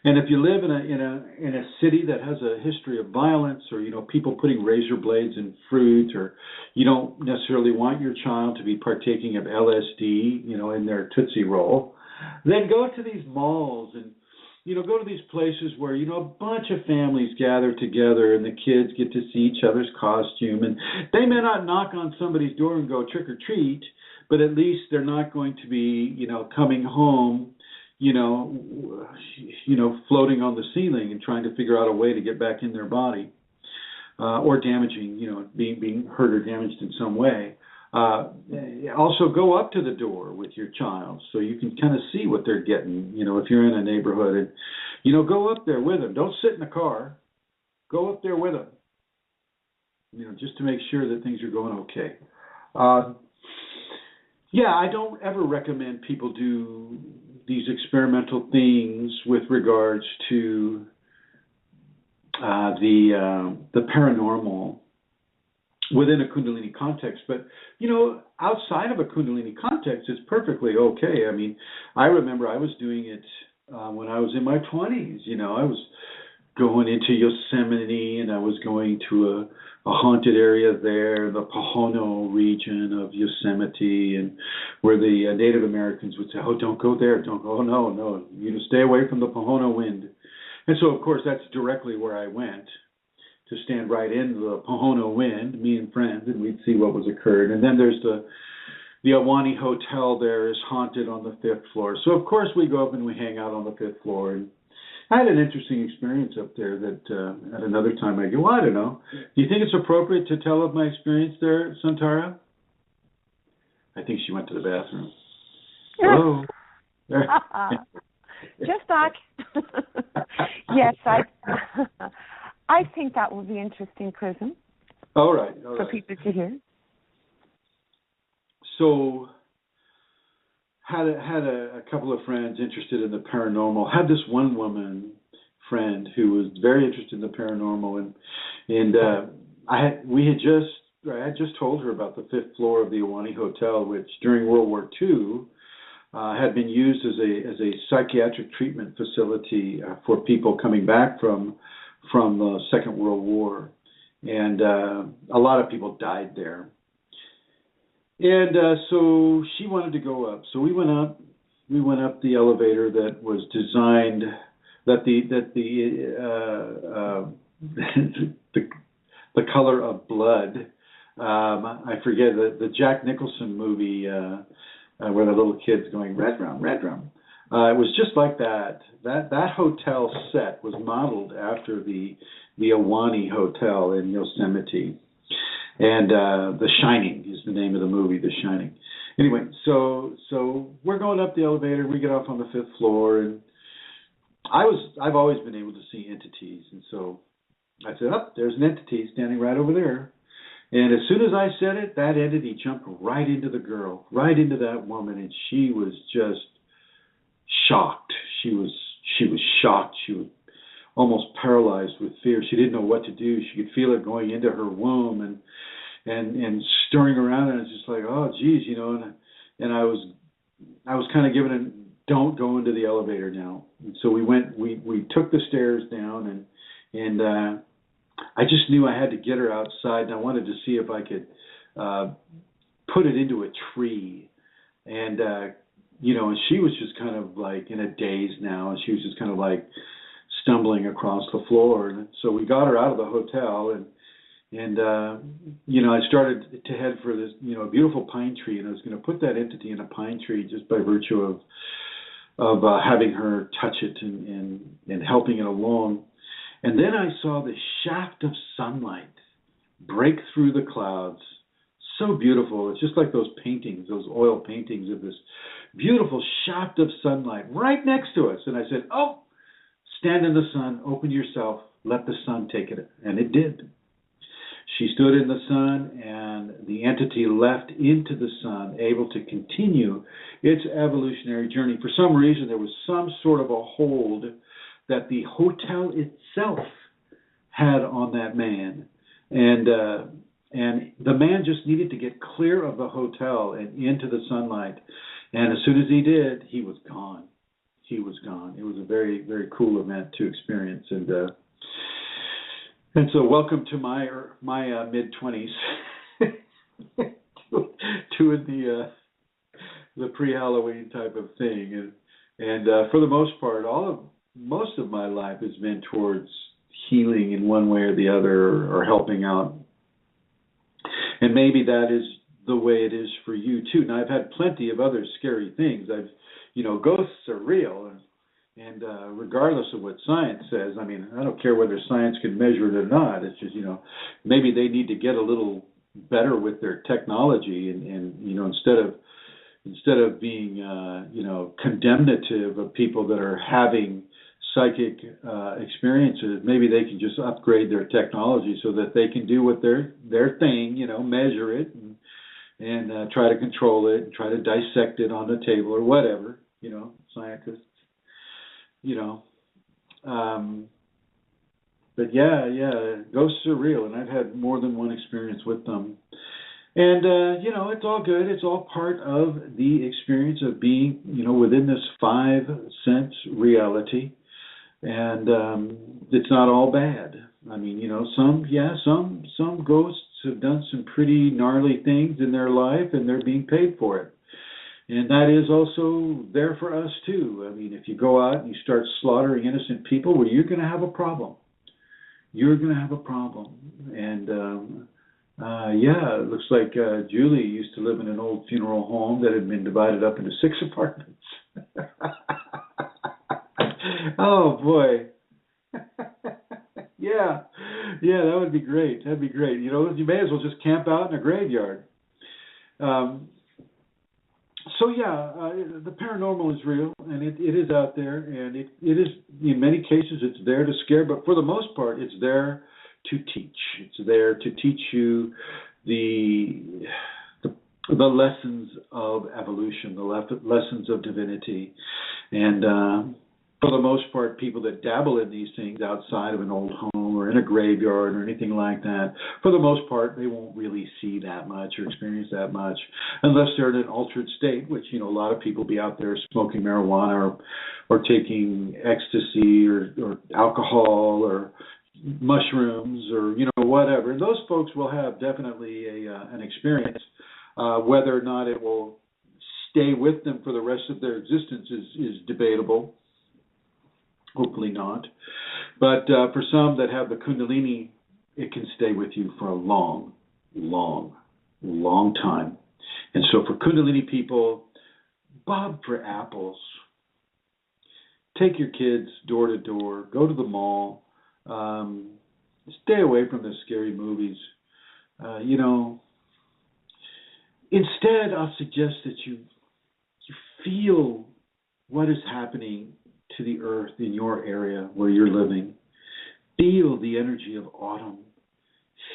And if you live in a city that has a history of violence, or people putting razor blades in fruit, or you don't necessarily want your child to be partaking of LSD, in their Tootsie Roll, then go to these malls and go to these places where a bunch of families gather together and the kids get to see each other's costume, and they may not knock on somebody's door and go trick or treat, but at least they're not going to be coming home floating on the ceiling and trying to figure out a way to get back in their body, or damaging, being hurt or damaged in some way. Also, go up to the door with your child so you can kind of see what they're getting. If you're in a neighborhood, and go up there with them. Don't sit in the car. Go up there with them. Just to make sure that things are going okay. I don't ever recommend people do these experimental things with regards to the paranormal within a Kundalini context. But, outside of a Kundalini context, it's perfectly okay. I mean, I remember I was doing it when I was in my 20s. I was going into Yosemite, and I was going to a haunted area there, the Pohono region of Yosemite, and where the Native Americans would say, "Oh, don't go there, don't go, no, you stay away from the Pohono wind." And so, of course, that's directly where I went, to stand right in the Pohono wind, me and friends, and we'd see what was occurred. And then there's the Awani Hotel there is haunted on the 5th floor. So, of course, we go up and we hang out on the 5th floor. And I had an interesting experience up there that at another time I go, well, I don't know. Do you think it's appropriate to tell of my experience there, Santara? I think she went to the bathroom. Hello? Just back. Yes, I think that would be interesting, Chrism. All right. For people to hear. So, had a couple of friends interested in the paranormal. Had this one woman friend who was very interested in the paranormal, and I had just told her about the 5th floor of the Awani Hotel, which during World War II had been used as a psychiatric treatment facility for people coming back from the Second World War, and a lot of people died there. And so she wanted to go up. So we went up. We went up the elevator that was designed that the color of blood. I forget the Jack Nicholson movie where the little kid's going red rum, red rum. It was just like that. That hotel set was modeled after the Awani Hotel in Yosemite. And The Shining is the name of the movie, The Shining. Anyway, so we're going up the elevator. We get off on the 5th floor, and I've always been able to see entities, and so I said, there's an entity standing right over there. And as soon as I said it, that entity jumped right into the girl, right into that woman, and she was just shocked. She was shocked. She was almost paralyzed with fear. She didn't know what to do. She could feel it going into her womb and stirring around, and it's just like, oh geez, and I was kind of given a don't go into the elevator now. And so we took the stairs down, and I just knew I had to get her outside, and I wanted to see if I could put it into a tree. And and she was just kind of like in a daze now, and she was just kind of like stumbling across the floor. And so we got her out of the hotel, and I started to head for this beautiful pine tree, and I was going to put that entity in a pine tree just by virtue of having her touch it and helping it along. And then I saw this shaft of sunlight break through the clouds. So beautiful. It's just like those paintings, those oil paintings of this beautiful shaft of sunlight right next to us. And I said, stand in the sun, open yourself, let the sun take it. And it did. She stood in the sun, and the entity left into the sun, able to continue its evolutionary journey. For some reason, there was some sort of a hold that the hotel itself had on that man. And the man just needed to get clear of the hotel and into the sunlight. And as soon as he did, he was gone. He was gone. It was a very, very cool event to experience. And so welcome to my mid-20s to the pre-Halloween type of thing. And for the most part, most of my life has been towards healing in one way or the other, or helping out. And maybe that is the way it is for you too. Now, I've had plenty of other scary things. Ghosts are real, and regardless of what science says, I mean, I don't care whether science can measure it or not. It's just, maybe they need to get a little better with their technology, and instead of being, condemnative of people that are having psychic experiences, maybe they can just upgrade their technology so that they can do what their thing, measure it and try to control it, and try to dissect it on the table or whatever, scientists, But yeah, ghosts are real, and I've had more than one experience with them. And, it's all good. It's all part of the experience of being, within this 5 sense reality. And it's not all bad. I mean, some ghosts have done some pretty gnarly things in their life, and they're being paid for it. And that is also there for us, too. I mean, if you go out and you start slaughtering innocent people, well, you're going to have a problem. You're going to have a problem. And, it looks like Julie used to live in an old funeral home that had been divided up into 6 apartments. Oh, boy. Yeah, that would be great. That'd be great. You may as well just camp out in a graveyard. The paranormal is real, and it is out there, and it is, in many cases, it's there to scare, but for the most part, it's there to teach. It's there to teach you the lessons of evolution, the lessons of divinity. And for the most part, people that dabble in these things outside of an old home or in a graveyard or anything like that, for the most part, they won't really see that much or experience that much unless they're in an altered state, which, a lot of people be out there smoking marijuana or taking ecstasy or alcohol or mushrooms or, whatever. And those folks will have definitely an experience. Whether or not it will stay with them for the rest of their existence is debatable. Hopefully not. But for some that have the Kundalini, it can stay with you for a long, long, long time. And so for Kundalini people, bob for apples. Take your kids door to door. Go to the mall. Stay away from the scary movies. Instead, I'll suggest that you feel what is happening to the earth in your area where you're living. Feel the energy of autumn.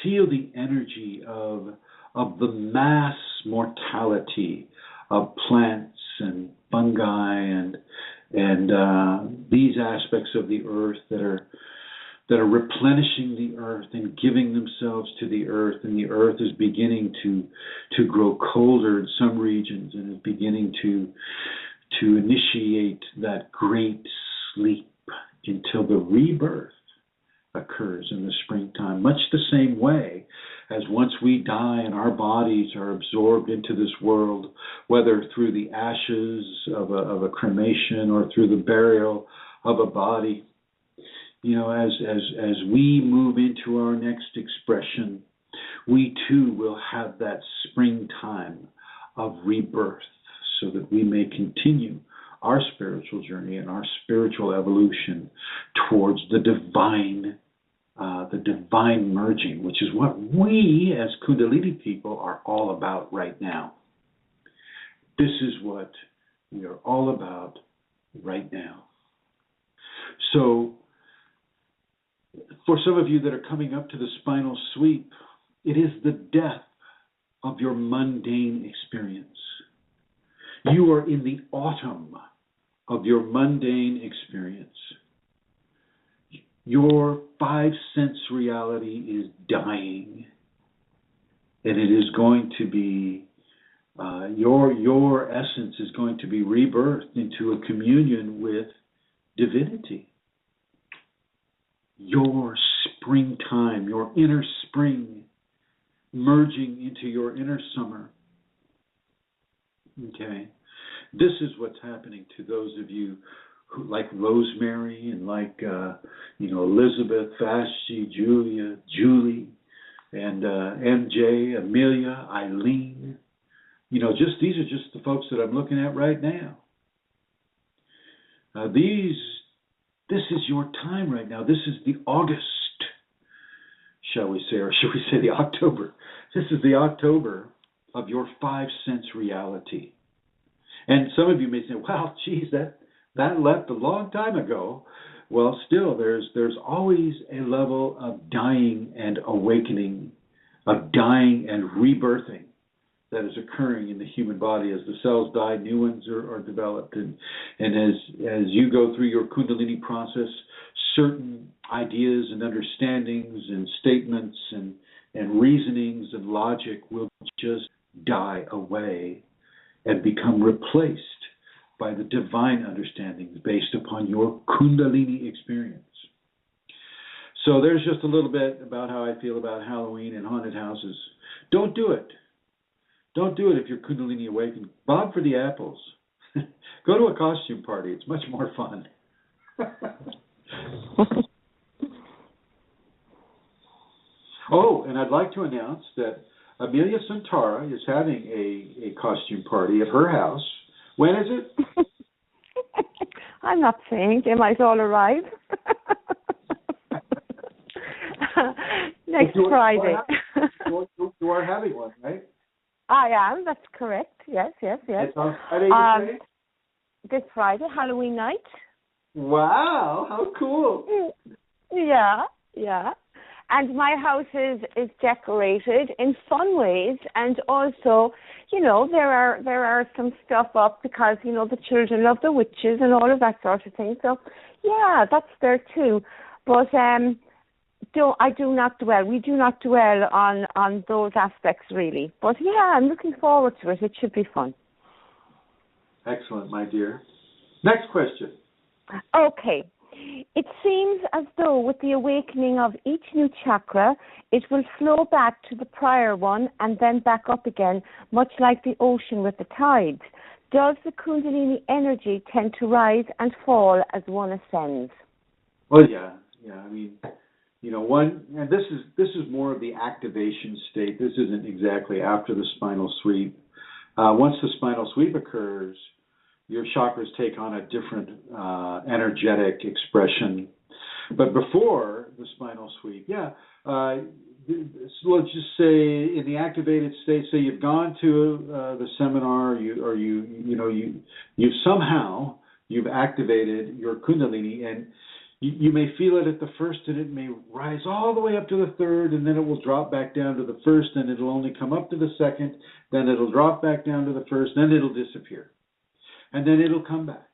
Feel the energy of the mass mortality of plants and fungi and these aspects of the earth that are replenishing the earth and giving themselves to the earth, and the earth is beginning to grow colder in some regions and is beginning to initiate that great sleep until the rebirth occurs in the springtime, much the same way as once we die and our bodies are absorbed into this world, whether through the ashes of a cremation or through the burial of a body. As we move into our next expression, we too will have that springtime of rebirth, so that we may continue our spiritual journey and our spiritual evolution towards the divine merging, which is what we as Kundalini people are all about right now. This is what we are all about right now. So, for some of you that are coming up to the spinal sweep, it is the death of your mundane experience. You are in the autumn of your mundane experience. Your 5 sense reality is dying, and it is going to be your essence is going to be rebirthed into a communion with divinity. Your springtime, your inner spring, merging into your inner summer. Okay, this is what's happening to those of you who, like Rosemary and like Elizabeth, Vashti, Julie, and MJ, Amelia, Eileen. These are just the folks that I'm looking at right now. This is your time right now. This is the August, shall we say, or should we say the October? This is the October of your 5 sense reality. And some of you may say, "Wow, geez, that left a long time ago." Well, still, there's always a level of dying and awakening, of dying and rebirthing that is occurring in the human body. As the cells die, new ones are developed. And as you go through your Kundalini process, certain ideas and understandings and statements and reasonings and logic will just die away and become replaced by the divine understandings based upon your Kundalini experience. So there's just a little bit about how I feel about Halloween and haunted houses. Don't do it. Don't do it if you're Kundalini awakened. Bob for the apples. Go to a costume party. It's much more fun. Oh, and I'd like to announce that Amelia Santara is having a costume party at her house. When is it? I'm not saying. They might all arrive. Next Friday. You are having one, right? I am. That's correct. Yes. It's on Friday, this Friday, Halloween night. Wow, how cool. Yeah. And my house is decorated in fun ways, and also, there are some stuff up because, the children love the witches and all of that sort of thing. So, yeah, that's there too. But we do not dwell on those aspects really. But yeah, I'm looking forward to it. It should be fun. Excellent, my dear. Next question. Okay. It seems as though with the awakening of each new chakra, it will flow back to the prior one and then back up again, much like the ocean with the tides. Does the Kundalini energy tend to rise and fall as one ascends? Well, yeah. I mean, one, and this is more of the activation state. This isn't exactly after the spinal sweep. Once the spinal sweep occurs, your chakras take on a different energetic expression. But before the spinal sweep, so let's just say in the activated state, say you've gone to the seminar, you've activated your Kundalini, and you may feel it at the first, and it may rise all the way up to the third, and then it will drop back down to the first, and it'll only come up to the second, then it'll drop back down to the first, then it'll disappear. And then it'll come back.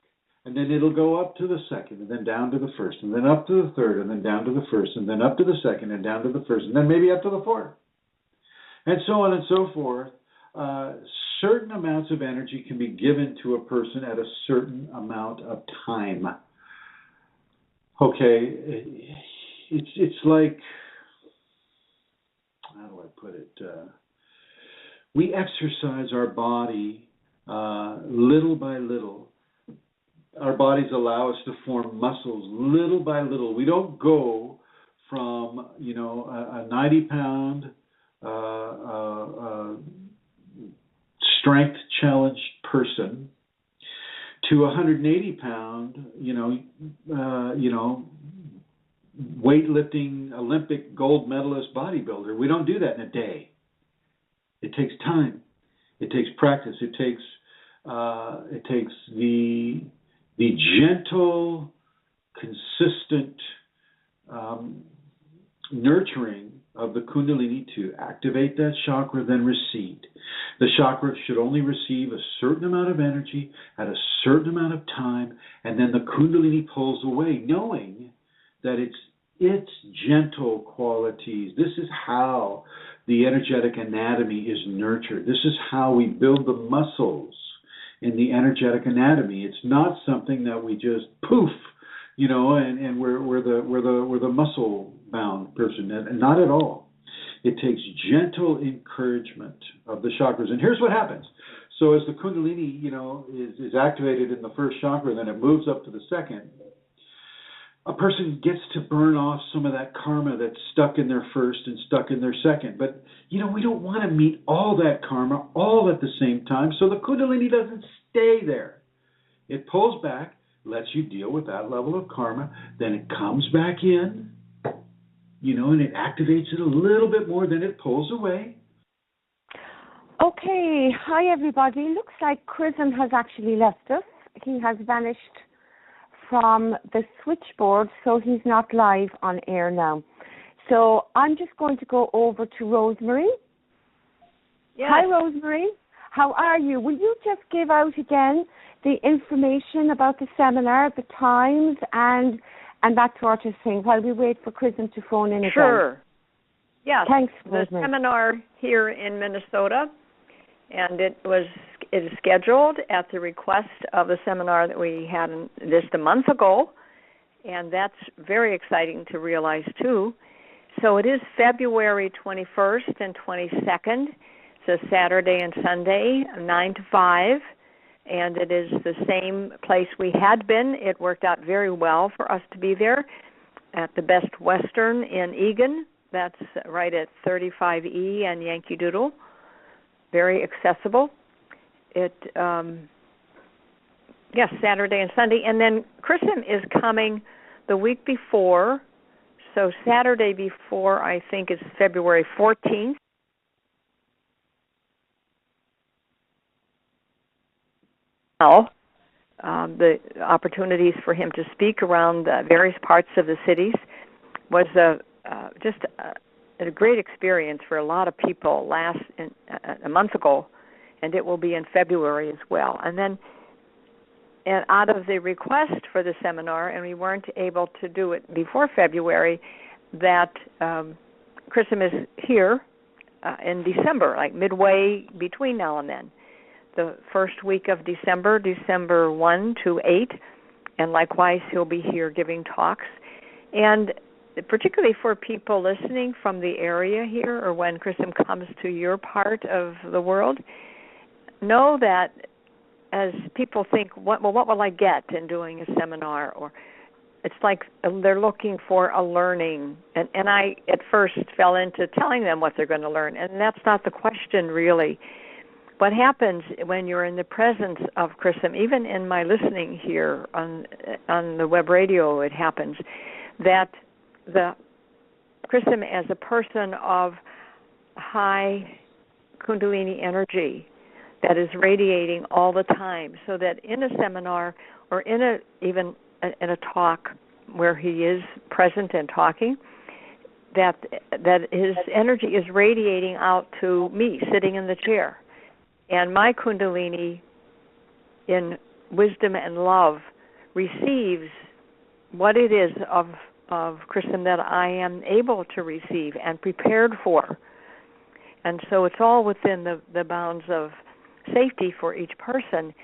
And then it'll go up to the second, and then down to the first, and then up to the third, and then down to the first, and then up to the second, and down to the first, and then maybe up to the fourth. And so on and so forth. Certain amounts of energy can be given to a person at a certain amount of time. Okay, it's like, how do I put it? We exercise our body little by little. Our bodies allow us to form muscles little by little. We don't go from, a 90-pound strength challenged person to a 180-pound, weightlifting Olympic gold medalist bodybuilder. We don't do that in a day. It takes time. It takes practice. It takes the gentle, consistent nurturing of the Kundalini to activate that chakra, then recede. The chakra should only receive a certain amount of energy at a certain amount of time, and then the Kundalini pulls away, knowing that its gentle qualities. This is how the energetic anatomy is nurtured. This is how we build the muscles in the energetic anatomy. It's not something that we just poof, and we're the muscle bound person, and not at all. It takes gentle encouragement of the chakras. And here's what happens. So as the Kundalini, is activated in the first chakra, then it moves up to the second. a person gets to burn off some of that karma that's stuck in their first and stuck in their second. But, we don't want to meet all that karma all at the same time, so the Kundalini doesn't stay there. It pulls back, lets you deal with that level of karma, then it comes back in, and it activates it a little bit more, then it pulls away. Okay, hi everybody. Looks like Chrism has actually left us. He has vanished from the switchboard, so he's not live on air now. So I'm just going to go over to Rosemary. Yes. Hi, Rosemary. How are you? Will you just give out again the information about the seminar, the times, and that sort of thing while we wait for Chrism to phone in again? Sure. Yes. Thanks, The Rosemary. seminar here in Minnesota, and it is scheduled at the request of the seminar that we had just a month ago, and that's very exciting to realize too. So it is February 21st and 22nd. It's a Saturday and Sunday, 9 to 5, and it is the same place we had been. It worked out very well for us to be there at the Best Western in Eagan. That's right at 35E and Yankee Doodle. Very accessible. Yes, Saturday and Sunday. And then Chrism is coming the week before. So Saturday before, I think, is February 14th. Now, the opportunities for him to speak around various parts of the cities was just a great experience for a lot of people a month ago, and it will be in February as well. And then out of the request for the seminar, and we weren't able to do it before February, that Chrism is here in December, like midway between now and then. The first week of December 1 to 8, and likewise he'll be here giving talks. And particularly for people listening from the area here, or when Chrism comes to your part of the world, know that as people think, what will I get in doing a seminar? Or it's like they're looking for a learning. And I at first fell into telling them what they're going to learn, and that's not the question really. What happens when you're in the presence of Chrism, even in my listening here on the web radio, it happens that the Chrism as a person of high Kundalini energy that is radiating all the time, so that in a seminar or even in a talk where he is present and talking, that his energy is radiating out to me sitting in the chair. And my Kundalini, in wisdom and love, receives what it is of Chrism that I am able to receive and prepared for. And so it's all within the bounds of safety for each person,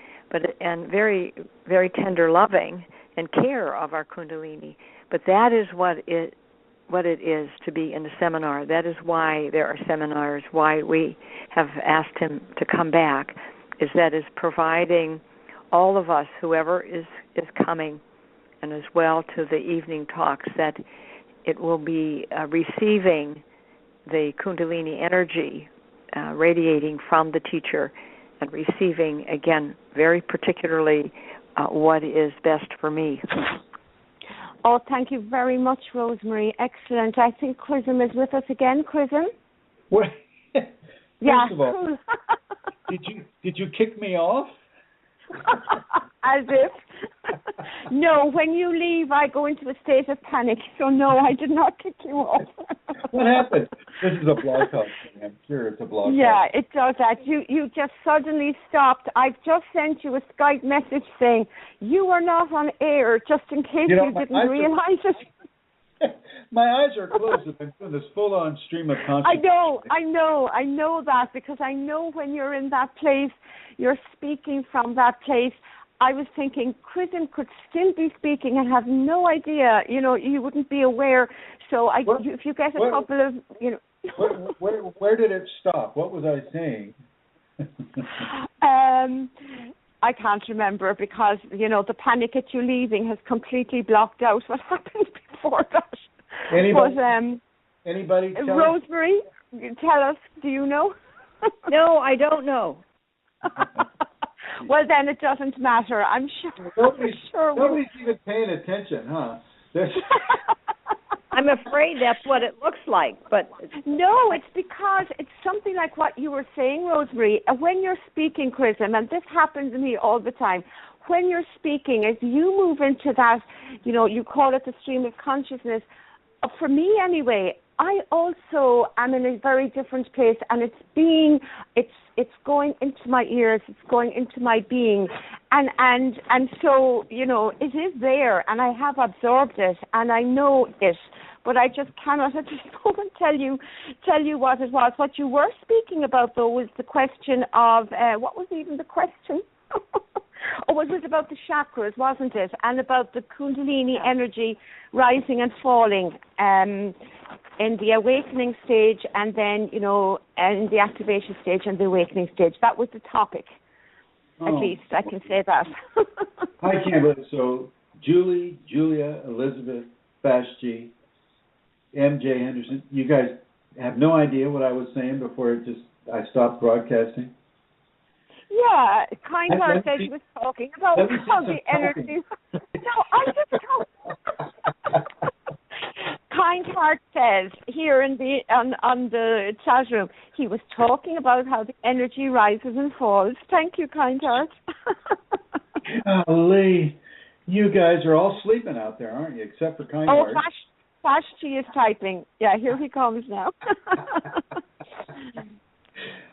and very, very tender loving and care of our Kundalini. But that is what it is to be in a seminar. That is why there are seminars, why we have asked him to come back, is providing all of us, whoever is coming, and as well to the evening talks, that it will be receiving the Kundalini energy radiating from the teacher, and receiving, again, very particularly what is best for me. Oh, thank you very much, Rosemary. Excellent. I think Chrism is with us again. Chrism? Well, Yeah, first of all, cool. did you kick me off? As if. No, when you leave, I go into a state of panic. So, no, I did not kick you off. What happened? This is a BlogTalk thing. I'm sure it's a BlogTalk. Yeah, it does that. You just suddenly stopped. I've just sent you a Skype message saying you are not on air, just in case you didn't realize it. My eyes are closed. I've been doing this full-on stream of consciousness. I know that, because I know when you're in that place, you're speaking from that place. I was thinking Chrism could still be speaking and have no idea, you wouldn't be aware. So if you get a couple of, Where did it stop? What was I saying? I can't remember because, the panic at you leaving has completely blocked out what happened before that. Anybody tell Rosemary, tell us, do you know? No, I don't know. Well, then it doesn't matter. I'm sure. Nobody's even paying attention, huh? I'm afraid that's what it looks like, but no, it's because it's something like what you were saying, Rosemary. When you're speaking, Chrism, and this happens to me all the time, when you're speaking, as you move into that, you call it the stream of consciousness. For me, anyway, I also am in a very different place, and it's going into my ears, it's going into my being, and so it is there, and I have absorbed it, and I know it, but I just cannot at this moment tell you what it was. What you were speaking about, though, was the question of what was even the question? Oh, it was about the chakras, wasn't it? And about the Kundalini energy rising and falling in the awakening stage, and then, in the activation stage and the awakening stage. That was the topic. At least I can say that. I can't believe it. So Julie, Julia, Elizabeth, Vashti, MJ Henderson, you guys have no idea what I was saying before I stopped broadcasting? Yeah, Kind Heart said he was talking about how the energy. No, I just told. Kind Heart says here in the on the chat room, he was talking about how the energy rises and falls. Thank you, Kind Heart. Lee, you guys are all sleeping out there, aren't you? Except for Kind Heart. Vashti is typing. Yeah, here he comes now.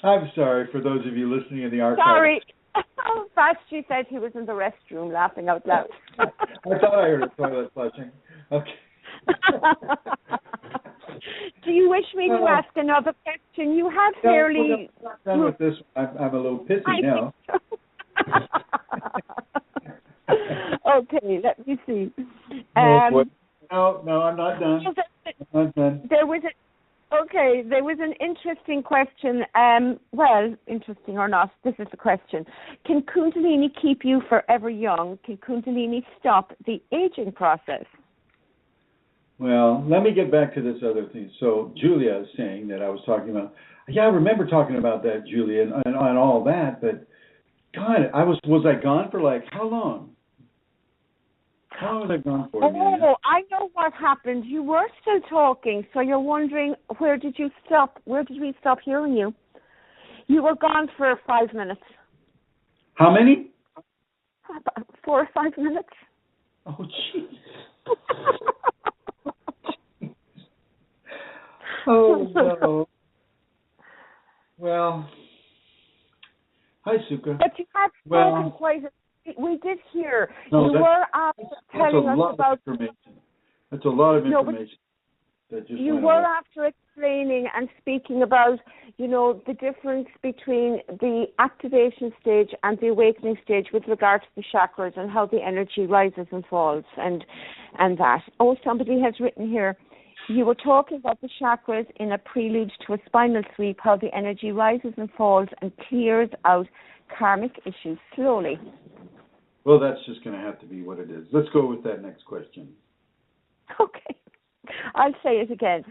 I'm sorry for those of you listening in the archive. Sorry. Vashti said he was in the restroom laughing out loud. I thought I heard a toilet flushing. Okay. Do you wish me to ask another question? You have fairly... No, I'm done with this. I'm a little pissy now. Okay, let me see. No, I'm not done. I'm not done. There was an interesting question. Well, interesting or not, this is the question. Can Kundalini keep you forever young? Can Kundalini stop the aging process? Well, let me get back to this other thing. So Julia is saying that I was talking about, I remember talking about that, Julia, and all that, but God, was I gone for like, how long? How long was I gone for? Oh, I know what happened. You were still talking, so you're wondering, where did you stop? Where did we stop hearing you? You were gone for 5 minutes. How many? About 4 or 5 minutes. Oh, jeez. Oh, no. Well, hi, Suka. But you had spoken quite we did hear. No, you were after telling us about... That's a lot of information. You were after explaining and speaking about, the difference between the activation stage and the awakening stage with regard to the chakras and how the energy rises and falls and that. Oh, somebody has written here, you were talking about the chakras in a prelude to a spinal sweep, how the energy rises and falls and clears out karmic issues slowly. Well, that's just going to have to be what it is. Let's go with that next question. Okay. I'll say it again.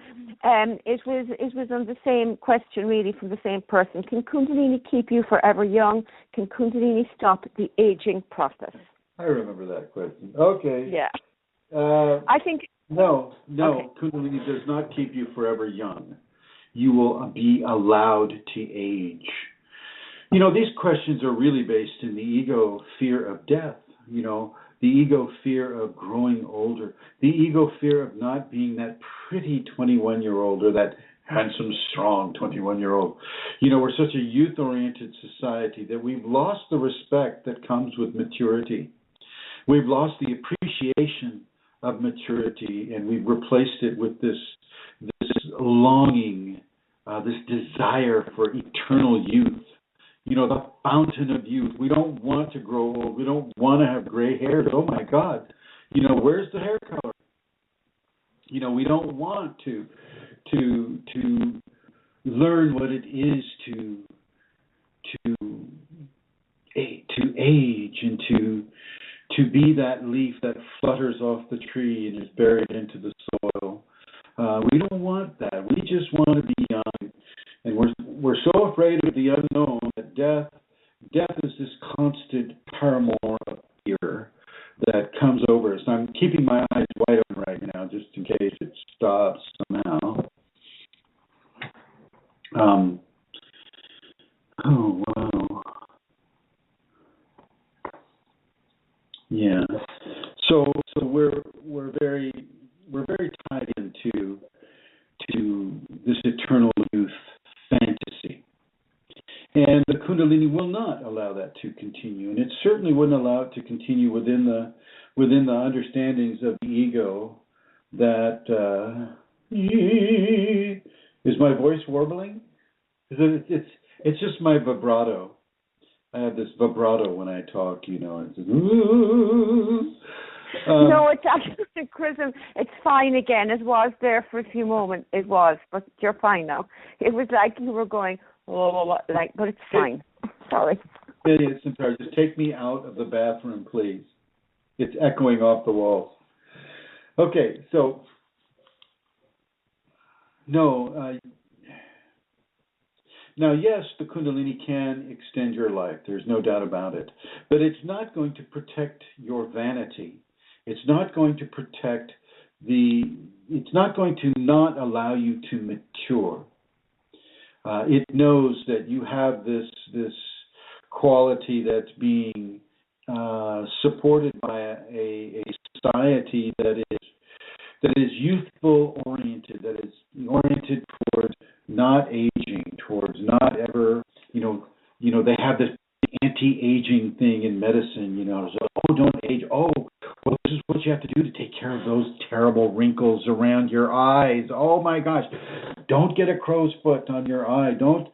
It was on the same question, really, from the same person. Can Kundalini keep you forever young? Can Kundalini stop the aging process? I remember that question. Okay. Yeah. I think... No. Okay. Kundalini does not keep you forever young. You will be allowed to age. These questions are really based in the ego fear of death, the ego fear of growing older, the ego fear of not being that pretty 21-year-old or that handsome, strong 21-year-old. We're such a youth-oriented society that we've lost the respect that comes with maturity. We've lost the appreciation of maturity, and we've replaced it with this longing, this desire for eternal youth. The fountain of youth. We don't want to grow old. We don't want to have gray hair. Oh my God. Where's the hair color? We don't want to learn what it is to age and to be that leaf that flutters off the tree and is buried into the soil. We don't want that. We just want to be young, and we're so afraid of the unknown that death is this constant paramour of fear that comes over us. I'm keeping my eyes wide open right now, just in case it stops somehow. Oh wow. Yeah. So we're very tied into this eternal youth fantasy. And the Kundalini will not allow that to continue. And it certainly wouldn't allow it to continue within the understandings of the ego that is my voice warbling? It's just my vibrato. I have this vibrato when I talk, It's just, no, it's actually, Chrism, it's fine again. It was there for a few moments. It was, but you're fine now. It was like you were going, but it's fine. Sorry. I'm sorry. Just take me out of the bathroom, please. It's echoing off the walls. Okay, so, no, now, yes, the Kundalini can extend your life. There's no doubt about it. But it's not going to protect your vanity. It's not going to protect it's not going to not allow you to mature. It knows that you have this quality that's being supported by a society that is youthful oriented, that is oriented towards not aging, towards not ever, they have this anti-aging thing in medicine, so, don't age. Oh, well, this is what you have to do to take care of those terrible wrinkles around your eyes. Oh my gosh, don't get a crow's foot on your eye. Don't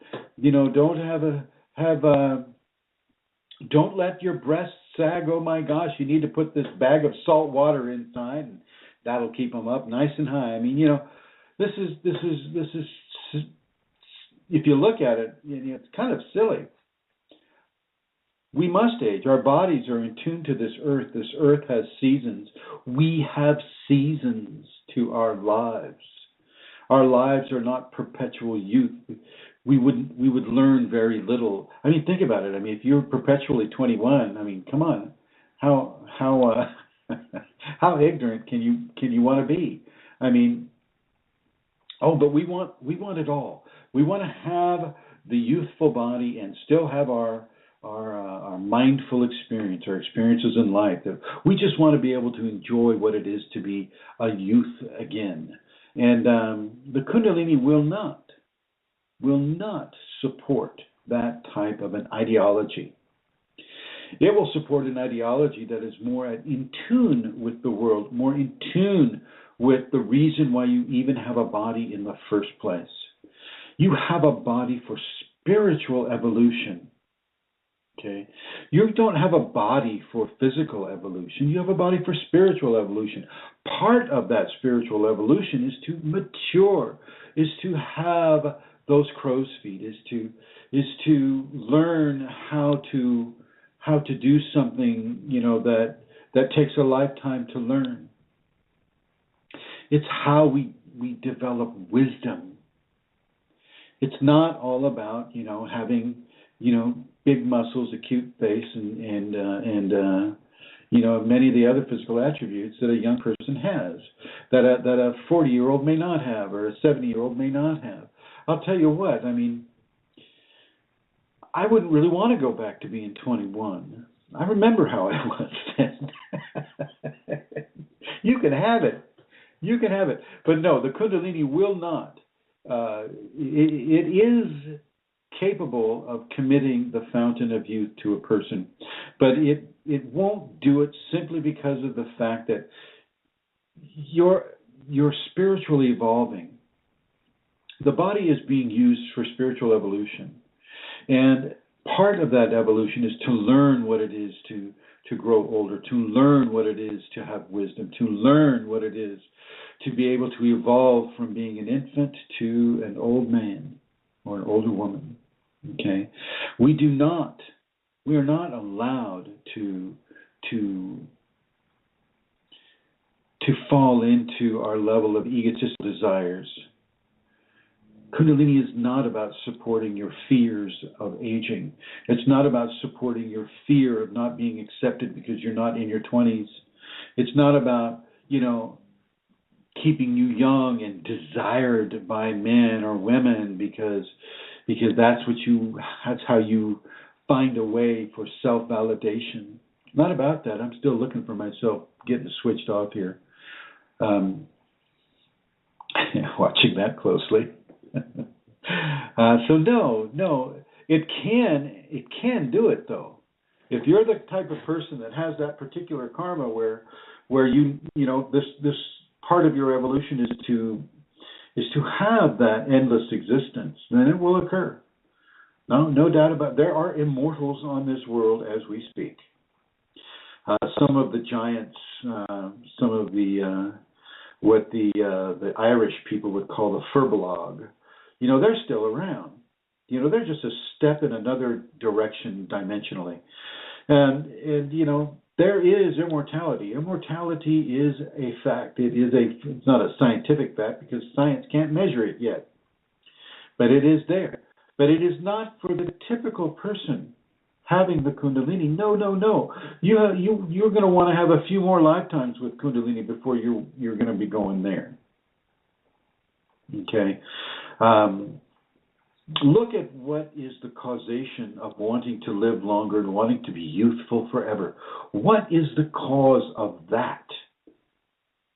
let your breasts sag. Oh my gosh, you need to put this bag of salt water inside, and that'll keep them up nice and high. I mean, this is if you look at it, it's kind of silly. We must age. Our bodies are in tune to this earth. This earth has seasons. We have seasons to our lives. Our lives are not perpetual youth. We would learn very little. I mean, think about it. I mean, if you're perpetually 21, I mean, come on, how ignorant can you want to be? I mean, but we want it all. We want to have the youthful body and still have our mindful experience, our experiences in life. That we just want to be able to enjoy what it is to be a youth again. And the Kundalini will not support that type of an ideology. It will support an ideology that is more in tune with the world, more in tune with the reason why you even have a body in the first place. You have a body for spiritual evolution. Okay? You don't have a body for physical evolution. You have a body for spiritual evolution. Part of that spiritual evolution is to mature, is to have those crow's feet, is to learn how to do something, that takes a lifetime to learn. It's how we develop wisdom. It's not all about, having, big muscles, a cute face, and many of the other physical attributes that a young person has, that a 40-year-old may not have, or a 70-year-old may not have. I'll tell you what, I mean, I wouldn't really want to go back to being 21. I remember how I was then. You can have it. You can have it. But no, the Kundalini will not. It is capable of committing the fountain of youth to a person, but it won't do it simply because of the fact that you're spiritually evolving. The body is being used for spiritual evolution, and part of that evolution is to learn what it is to grow older, to learn what it is to have wisdom, to learn what it is to be able to evolve from being an infant to an old man or an older woman. Okay, we do not We are not allowed to fall into our level of egotistical desires. Kundalini is not about supporting your fears of aging. It's not about supporting your fear of not being accepted because you're not in your 20s. It's not about, keeping you young and desired by men or women because that's how you find a way for self-validation. Not about that. I'm still looking for myself, getting switched off here. Watching that closely. So no, it can do it though. If you're the type of person that has that particular karma where this part of your evolution is to have that endless existence, then it will occur. No doubt about it. There are immortals on this world as we speak. Some of the giants, some of the what the Irish people would call the Furbolg, they're still around. They're just a step in another direction dimensionally. And there is immortality. Immortality is a fact. It's not a scientific fact because science can't measure it yet. But it is there. But it is not for the typical person having the Kundalini. No. You're going to want to have a few more lifetimes with Kundalini before you're going to be going there. Okay. Look at what is the causation of wanting to live longer and wanting to be youthful forever. What is the cause of that?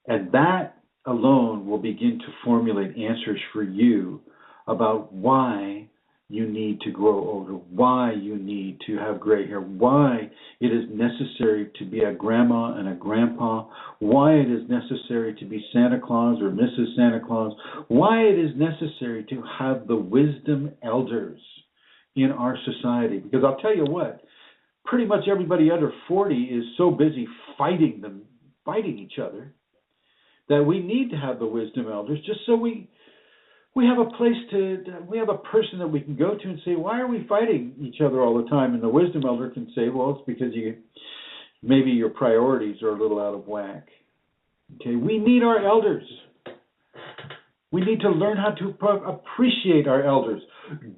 And that alone will begin to formulate answers for you about why you need to grow older, why you need to have gray hair, why it is necessary to be a grandma and a grandpa, why it is necessary to be Santa Claus or Mrs. Santa Claus, why it is necessary to have the wisdom elders in our society. Because I'll tell you what, pretty much everybody under 40 is so busy fighting each other, that we need to have the wisdom elders just so we have a person that we can go to and say, why are we fighting each other all the time? And the wisdom elder can say, well, it's because maybe your priorities are a little out of whack. Okay, we need our elders. We need to learn how to appreciate our elders.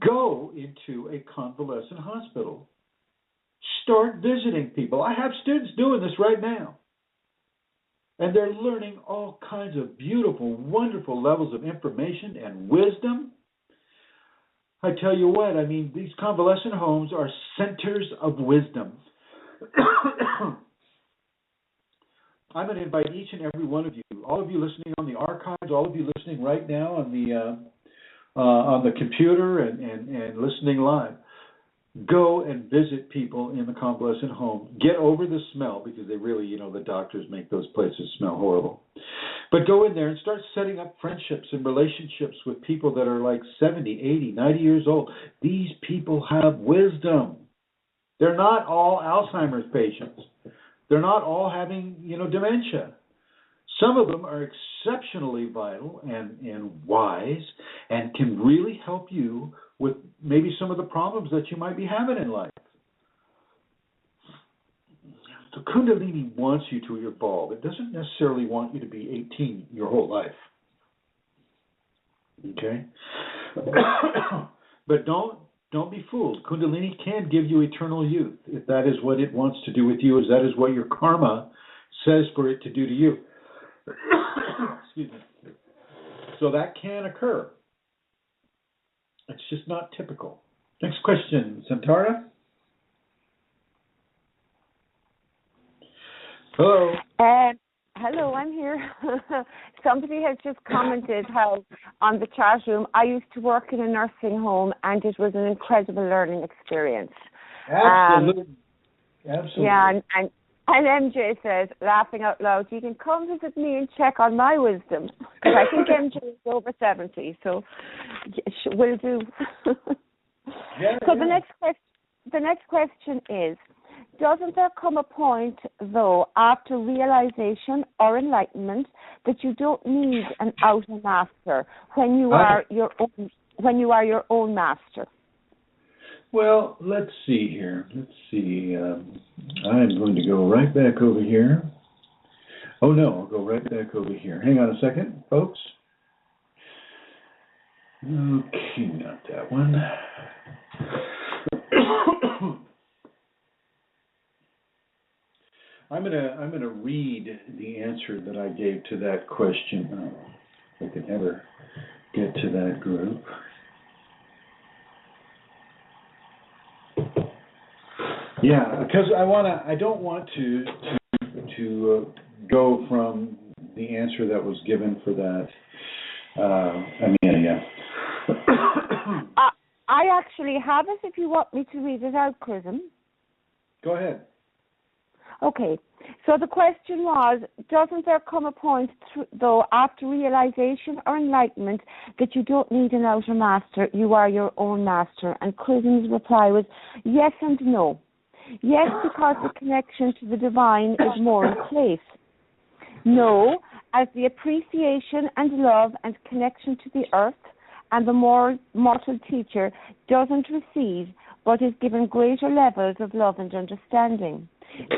Go into a convalescent hospital. Start visiting people. I have students doing this right now. And they're learning all kinds of beautiful, wonderful levels of information and wisdom. I tell you what, these convalescent homes are centers of wisdom. I'm going to invite each and every one of you, all of you listening on the archives, all of you listening right now on the computer and listening live. Go and visit people in the convalescent home. Get over the smell because they really, the doctors make those places smell horrible. But go in there and start setting up friendships and relationships with people that are like 70, 80, 90 years old. These people have wisdom. They're not all Alzheimer's patients. They're not all having, dementia. Some of them are exceptionally vital and wise and can really help you with maybe some of the problems that you might be having in life. So Kundalini wants you to evolve. It doesn't necessarily want you to be 18 your whole life. Okay? But don't be fooled. Kundalini can give you eternal youth if that is what it wants to do with you, if that is what your karma says for it to do to you. Excuse me. So that can occur. It's just not typical. Next question, Santara. Hello. Hello, I'm here. Somebody has just commented how on the chat room, I used to work in a nursing home and it was an incredible learning experience. Absolutely. Absolutely. Yeah, and MJ says, laughing out loud, you can come visit me and check on my wisdom. Because I think MJ is over 70, so will do. So the next question is, doesn't there come a point, though, after realization or enlightenment, that you don't need an outer master when you are your own master? Well, let's see here. Let's see. I'm going to go right back over here. Oh, no, I'll go right back over here. Hang on a second, folks. Okay, not that one. I'm gonna read the answer that I gave to that question. Oh, if I could ever get to that group. Yeah, because I don't want to go from the answer that was given for that. Yeah. I actually have it if you want me to read it out, Chrism. Go ahead. Okay, so the question was, doesn't there come a point, though, after realization or enlightenment that you don't need an outer master, you are your own master? And Chrism's reply was, yes and no. Yes, because the connection to the divine is more in place. No, as the appreciation and love and connection to the earth and the more mortal teacher doesn't receive, but is given greater levels of love and understanding.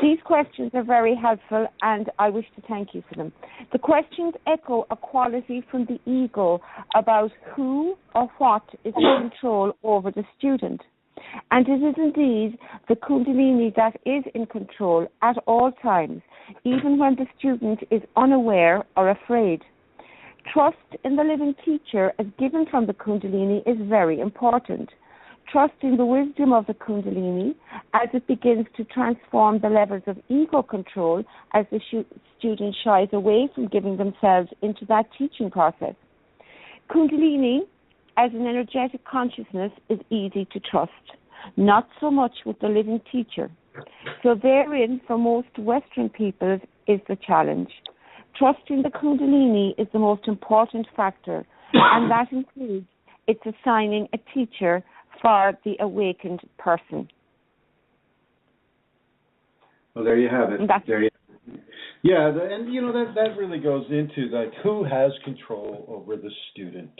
These questions are very helpful, and I wish to thank you for them. The questions echo a quality from the ego about who or what is in control over the student. And it is indeed the Kundalini that is in control at all times, even when the student is unaware or afraid. Trust in the living teacher as given from the Kundalini is very important. Trusting the wisdom of the Kundalini as it begins to transform the levels of ego control as the student shies away from giving themselves into that teaching process. Kundalini as an energetic consciousness is easy to trust, not so much with the living teacher. So therein, for most Western peoples, is the challenge. Trusting the Kundalini is the most important factor, and that includes its assigning a teacher for the awakened person. Well, there you have it. Yeah, and that really goes into like who has control over the student.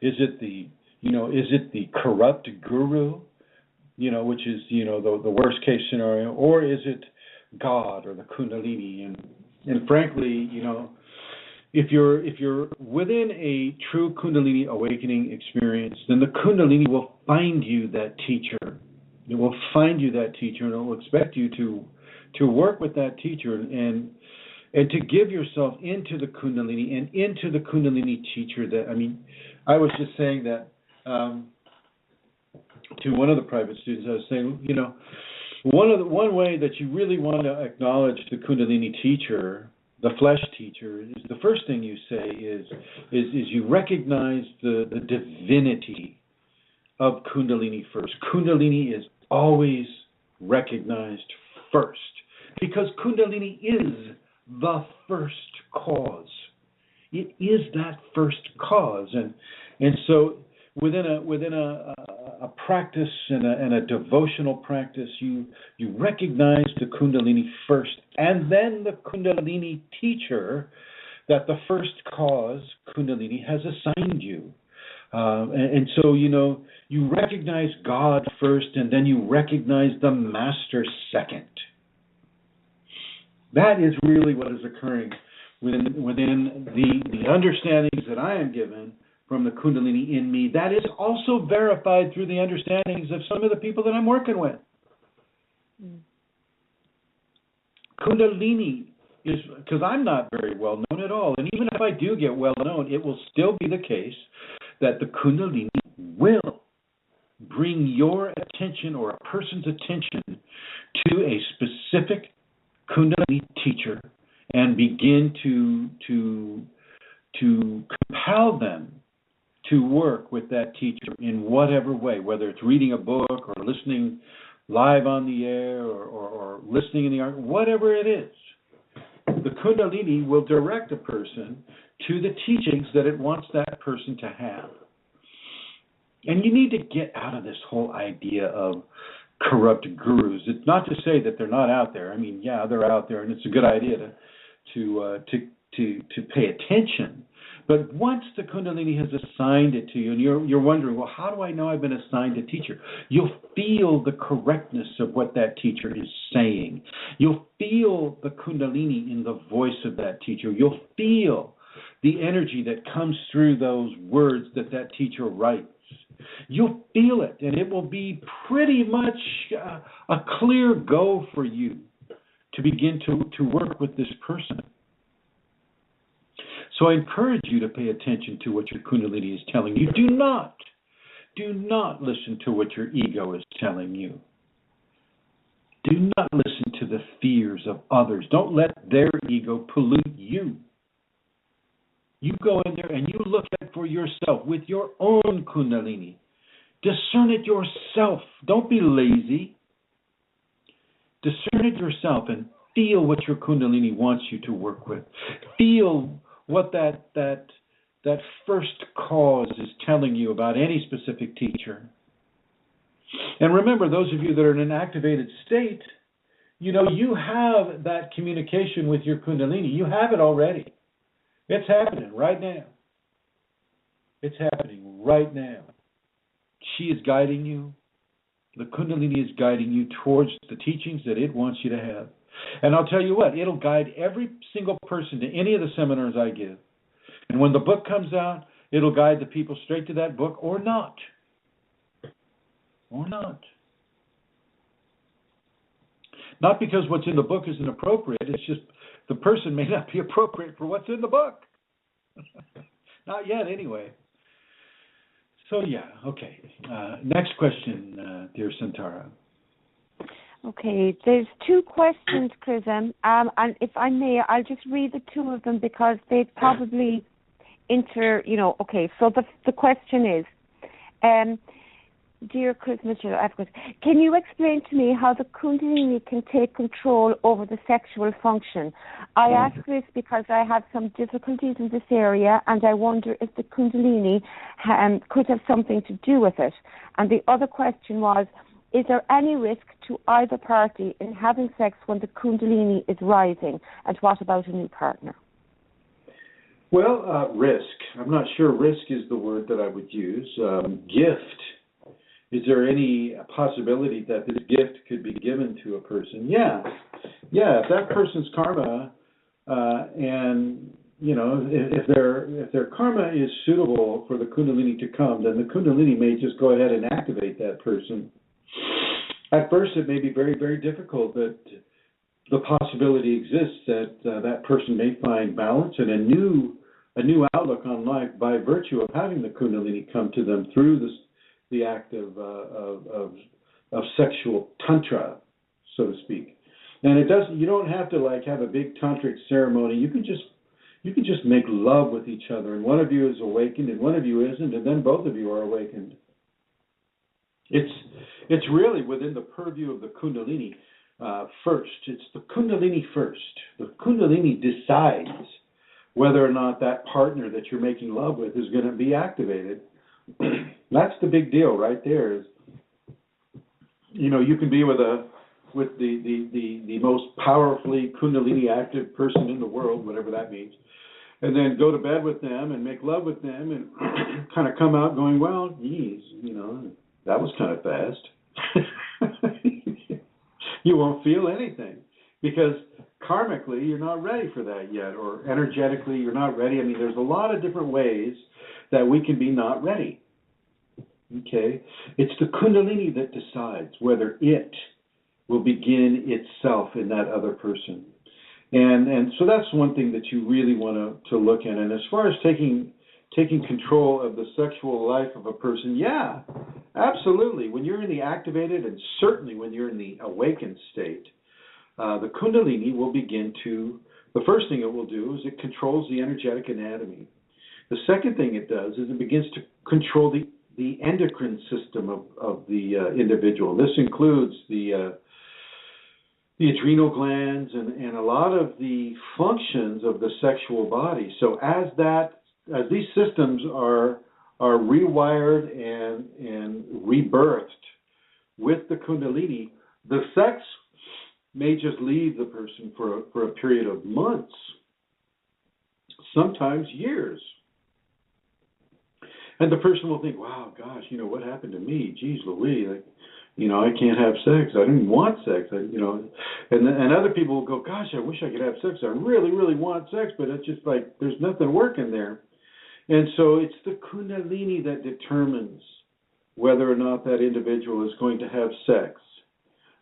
Is it the corrupt guru, which is the worst case scenario, or is it God or the Kunalini? And frankly, if you're within a true Kundalini awakening experience, then the Kundalini will find you that teacher. It will find you that teacher, and it will expect you to work with that teacher and to give yourself into the Kundalini and into the Kundalini teacher. I was just saying that to one of the private students. I was saying, one way that you really want to acknowledge the Kundalini teacher, the flesh teacher, is the first thing you say is you recognize the divinity of Kundalini first. Kundalini is always recognized first because Kundalini is the first cause. It is that first cause, and so within a practice and a devotional practice, you recognize the Kundalini first, and then the Kundalini teacher that the first cause Kundalini has assigned you, and so you recognize God first, and then you recognize the master second. That is really what is occurring within the understandings that I am given from the Kundalini in me. That is also verified through the understandings of some of the people that I'm working with. Kundalini is, because I'm not very well known at all, and even if I do get well known, it will still be the case that the Kundalini will bring your attention or a person's attention to a specific Kundalini teacher and begin to compel them to work with that teacher in whatever way, whether it's reading a book or listening live on the air or listening in the art, whatever it is. The Kundalini will direct a person to the teachings that it wants that person to have. And you need to get out of this whole idea of corrupt gurus. It's not to say that they're not out there. Yeah, they're out there, and it's a good idea to pay attention. But once the Kundalini has assigned it to you, and you're wondering, well, how do I know I've been assigned a teacher? You'll feel the correctness of what that teacher is saying. You'll feel the Kundalini in the voice of that teacher. You'll feel the energy that comes through those words that teacher writes. You'll feel it, and it will be pretty much a clear go for you to begin to work with this person. So I encourage you to pay attention to what your Kundalini is telling you. Do not listen to what your ego is telling you. Do not listen to the fears of others. Don't let their ego pollute you. You go in there and you look at it for yourself with your own Kundalini. Discern it yourself. Don't be lazy. Discern it yourself and feel what your Kundalini wants you to work with. Feel what that first cause is telling you about any specific teacher. And remember, those of you that are in an activated state, you have that communication with your Kundalini. You have it already. It's happening right now. It's happening right now. She is guiding you. The Kundalini is guiding you towards the teachings that it wants you to have. And I'll tell you what, it'll guide every single person to any of the seminars I give. And when the book comes out, it'll guide the people straight to that book or not. Or not. Not because what's in the book isn't appropriate, it's just the person may not be appropriate for what's in the book. Not yet, anyway. So, yeah, okay. Next question, dear Santara. Okay, there's two questions, Chrism, and if I may, I'll just read the two of them because they probably okay, so the question is, dear Chrism, can you explain to me how the Kundalini can take control over the sexual function? I ask this because I have some difficulties in this area and I wonder if the Kundalini could have something to do with it. And the other question was, is there any risk to either party in having sex when the Kundalini is rising? And what about a new partner? Well, risk. I'm not sure risk is the word that I would use. Gift. Is there any possibility that this gift could be given to a person? Yeah. If that person's karma, and if their karma is suitable for the Kundalini to come, then the Kundalini may just go ahead and activate that person. At first, it may be very, very difficult, but the possibility exists that that person may find balance and a new outlook on life by virtue of having the Kundalini come to them through the act of sexual tantra, so to speak. And you don't have to have a big tantric ceremony. You can just make love with each other, and one of you is awakened and one of you isn't, and then both of you are awakened. It's really within the purview of the Kundalini first. It's the Kundalini first. The Kundalini decides whether or not that partner that you're making love with is going to be activated. That's the big deal right there. Is you can be with the most powerfully Kundalini active person in the world, whatever that means, and then go to bed with them and make love with them and kind of come out going, well, geez, that was kind of fast. You won't feel anything because karmically you're not ready for that yet, or energetically you're not ready. I mean, there's a lot of different ways that we can be not ready. Okay? It's the Kundalini that decides whether it will begin itself in that other person. And so that's one thing that you really want to look at. And as far as taking control of the sexual life of a person, yeah, absolutely. When you're in the activated, and certainly when you're in the awakened state, the Kundalini will begin to, the first thing it will do is it controls the energetic anatomy. The second thing it does is it begins to control the endocrine system of the individual. This includes the adrenal glands and a lot of the functions of the sexual body. So as these systems are rewired and rebirthed with the Kundalini, the sex may just leave the person for a period of months, sometimes years. And the person will think, wow, gosh, what happened to me? Geez Louise, I can't have sex. I didn't want sex. And other people will go, gosh, I wish I could have sex. I really, really want sex, but it's just like there's nothing working there. And so it's the Kundalini that determines whether or not that individual is going to have sex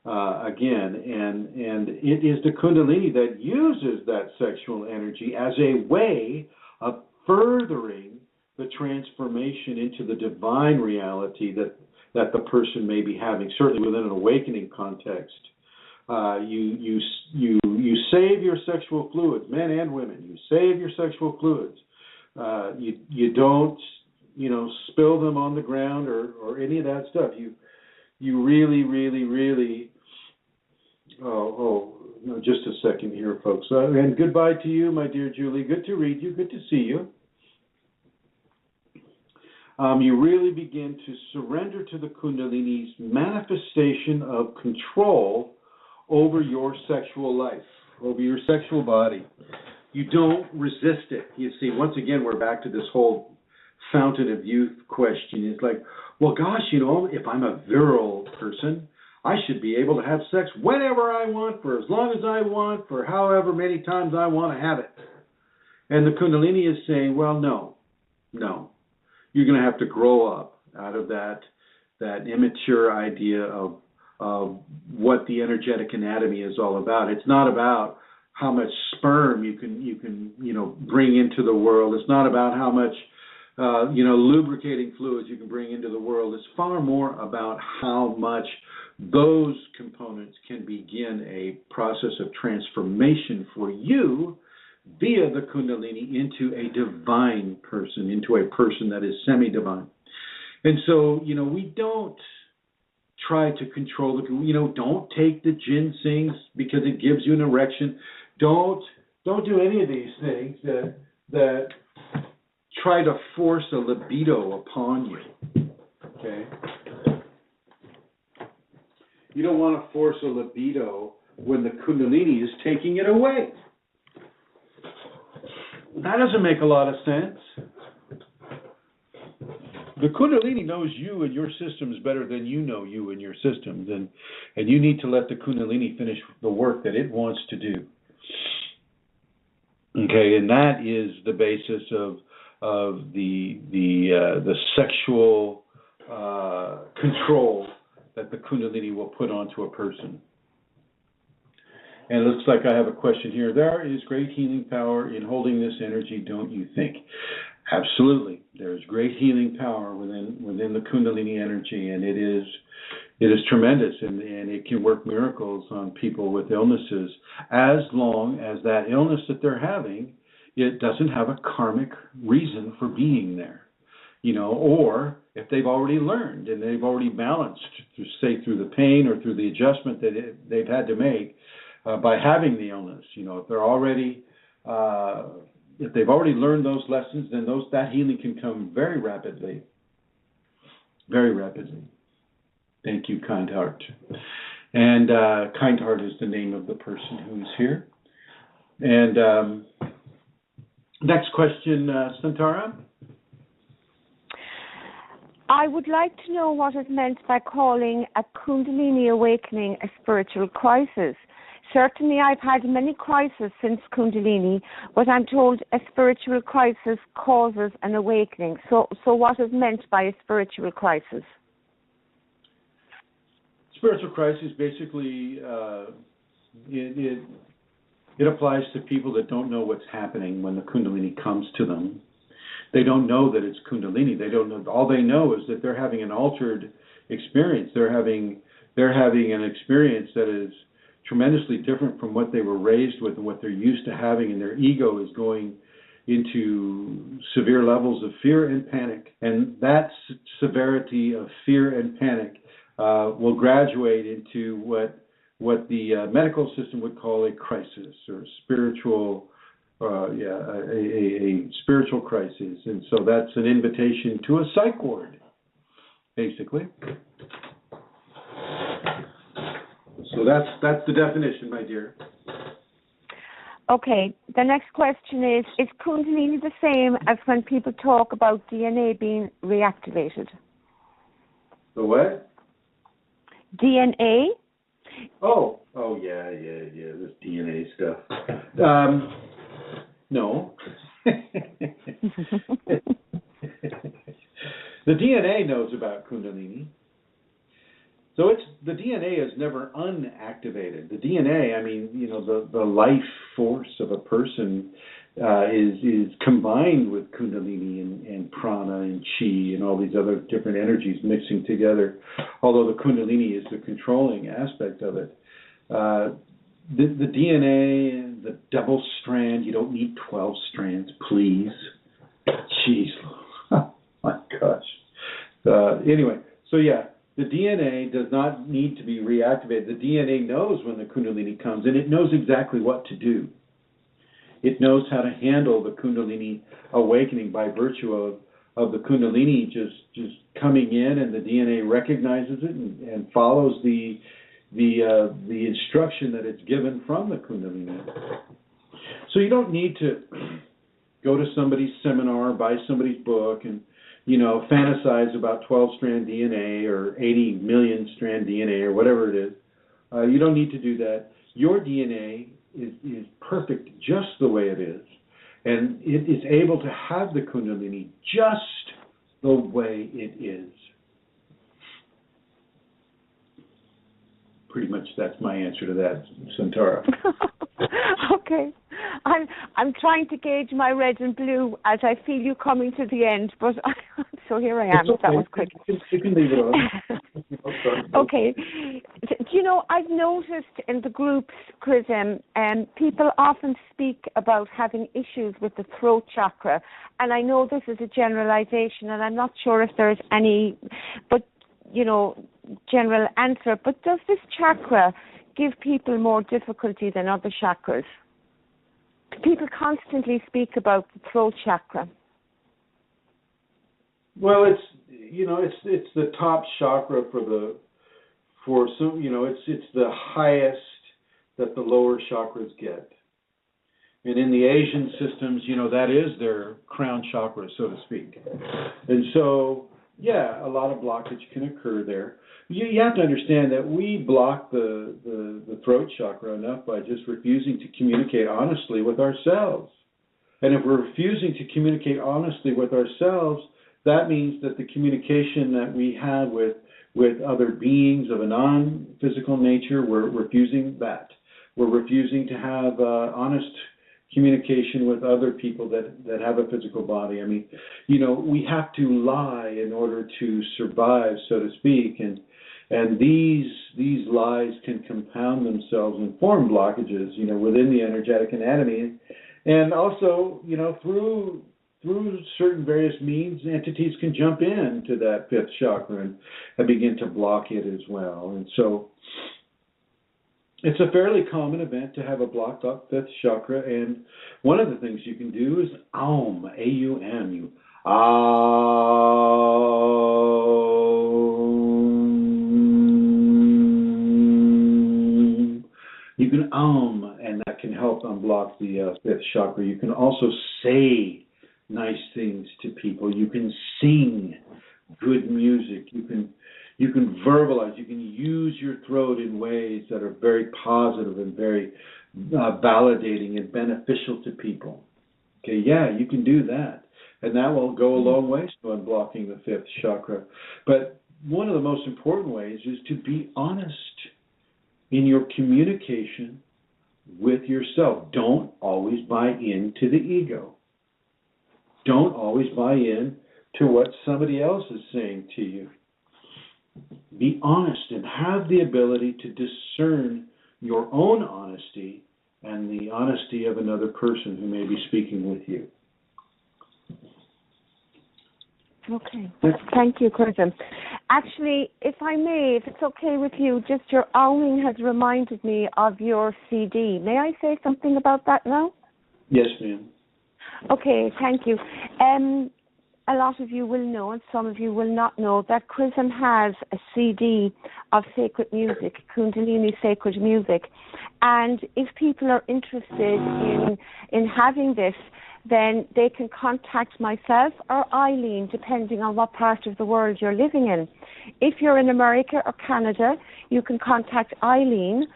again. And it is the Kundalini that uses that sexual energy as a way of furthering the transformation into the divine reality that the person may be having, certainly within an awakening context. You save your sexual fluids, men and women. You save your sexual fluids. You don't, spill them on the ground or any of that stuff. You really, really, really. No, just a second here, folks. And goodbye to you, my dear Julie. Good to read you. Good to see you. You really begin to surrender to the Kundalini's manifestation of control over your sexual life, over your sexual body. You don't resist it. You see, once again, we're back to this whole fountain of youth question. It's like, well, gosh, if I'm a virile person, I should be able to have sex whenever I want, for as long as I want, for however many times I want to have it. And the Kundalini is saying, well, no. You're going to have to grow up out of that immature idea of what the energetic anatomy is all about. It's not about how much sperm you can bring into the world. It's not about how much lubricating fluids you can bring into the world. It's far more about how much those components can begin a process of transformation for you via the Kundalini into a divine person, into a person that is semi-divine. And so, we don't try to control don't take the ginseng because it gives you an erection. Don't do any of these things that try to force a libido upon you. Okay? You don't want to force a libido when the Kundalini is taking it away. That doesn't make a lot of sense. The Kundalini knows you and your systems better than you know you and your systems, and you need to let the Kundalini finish the work that it wants to do. Okay, and that is the basis of the sexual control that the Kundalini will put onto a person. And it looks like I have a question here. There is great healing power in holding this energy, don't you think? Absolutely. There is great healing power within the Kundalini energy, and it is tremendous, and it can work miracles on people with illnesses, as long as that illness that they're having, it doesn't have a karmic reason for being there. Or if they've already learned and they've already balanced, through the pain or through the adjustment that they've had to make, by having the illness, if they're already, if they've already learned those lessons, then that healing can come very rapidly. Very rapidly. Thank you, Kind Heart. And Kind Heart is the name of the person who's here. And next question, Santara. I would like to know what is meant by calling a Kundalini awakening a spiritual crisis. Certainly, I've had many crises since Kundalini, but I'm told a spiritual crisis causes an awakening. So what is meant by a spiritual crisis? Spiritual crisis basically it applies to people that don't know what's happening when the Kundalini comes to them. They don't know that it's Kundalini. They don't know. All they know is that they're having an altered experience. They're having an experience that is tremendously different from what they were raised with and what they're used to having, and their ego is going into severe levels of fear and panic. And that severity of fear and panic will graduate into what the medical system would call a crisis or spiritual, a spiritual crisis. And so that's an invitation to a psych ward, basically. So that's the definition, my dear. Okay, the next question is Kundalini the same as when people talk about DNA being reactivated? The what? DNA? Oh, yeah, this DNA stuff. No. The DNA knows about Kundalini. So the DNA is never unactivated. The DNA, I mean, the life force of a person is combined with Kundalini and prana and chi and all these other different energies mixing together. Although the Kundalini is the controlling aspect of it. The DNA, the double strand, you don't need 12 strands, please. Jeez. Oh my gosh. Anyway, so yeah. The DNA does not need to be reactivated. The DNA knows when the Kundalini comes, and it knows exactly what to do. It knows how to handle the Kundalini awakening by virtue of the Kundalini just coming in, and the DNA recognizes it and follows the instruction that it's given from the Kundalini. So you don't need to go to somebody's seminar, buy somebody's book, and fantasize about 12-strand DNA or 80 million strand DNA or whatever it is. You don't need to do that. Your DNA is perfect just the way it is. And it is able to have the Kundalini just the way it is. Pretty much that's my answer to that, Santara. Okay. I'm trying to gauge my red and blue as I feel you coming to the end, but so here I am. It's okay. That was quick. You can leave it on. Okay. I've noticed in the groups, Chrism, people often speak about having issues with the throat chakra, and I know this is a generalization, and I'm not sure if there's any, but general answer. But does this chakra give people more difficulty than other chakras? People constantly speak about the throat chakra. Well, it's the top chakra it's the highest that the lower chakras get. And in the Asian systems, that is their crown chakra, so to speak. And so, yeah, a lot of blockage can occur there. You have to understand that we block the throat chakra enough by just refusing to communicate honestly with ourselves. And if we're refusing to communicate honestly with ourselves, that means that the communication that we have with other beings of a non-physical nature, we're refusing that. We're refusing to have honest communication with other people that have a physical body. I mean, we have to lie in order to survive, so to speak, and these lies can compound themselves and form blockages, within the energetic anatomy, and also, through certain various means, entities can jump into that fifth chakra and begin to block it as well. And so it's a fairly common event to have a blocked up fifth chakra, and one of the things you can do is Aum, A-U-M, You can and that can help unblock the fifth chakra. You can also say nice things to people. You can sing good music. You can verbalize. You can use your throat in ways that are very positive and very validating and beneficial to people. Okay, yeah, you can do that. And that will go a long way to unblocking the fifth chakra. But one of the most important ways is to be honest in your communication with yourself. Don't always buy into the ego. Don't always buy in to what somebody else is saying to you. Be honest and have the ability to discern your own honesty and the honesty of another person who may be speaking with you. Okay. Thank you, Chrism. Actually, if I may, if it's okay with you, just your owning has reminded me of your CD. May I say something about that now? Yes, ma'am. Okay, thank you. a lot of you will know, and some of you will not know, that Chrism has a CD of sacred music, Kundalini sacred music. And if people are interested in having this, then they can contact myself or Eileen, depending on what part of the world you're living in. If you're in America or Canada, you can contact Eileen.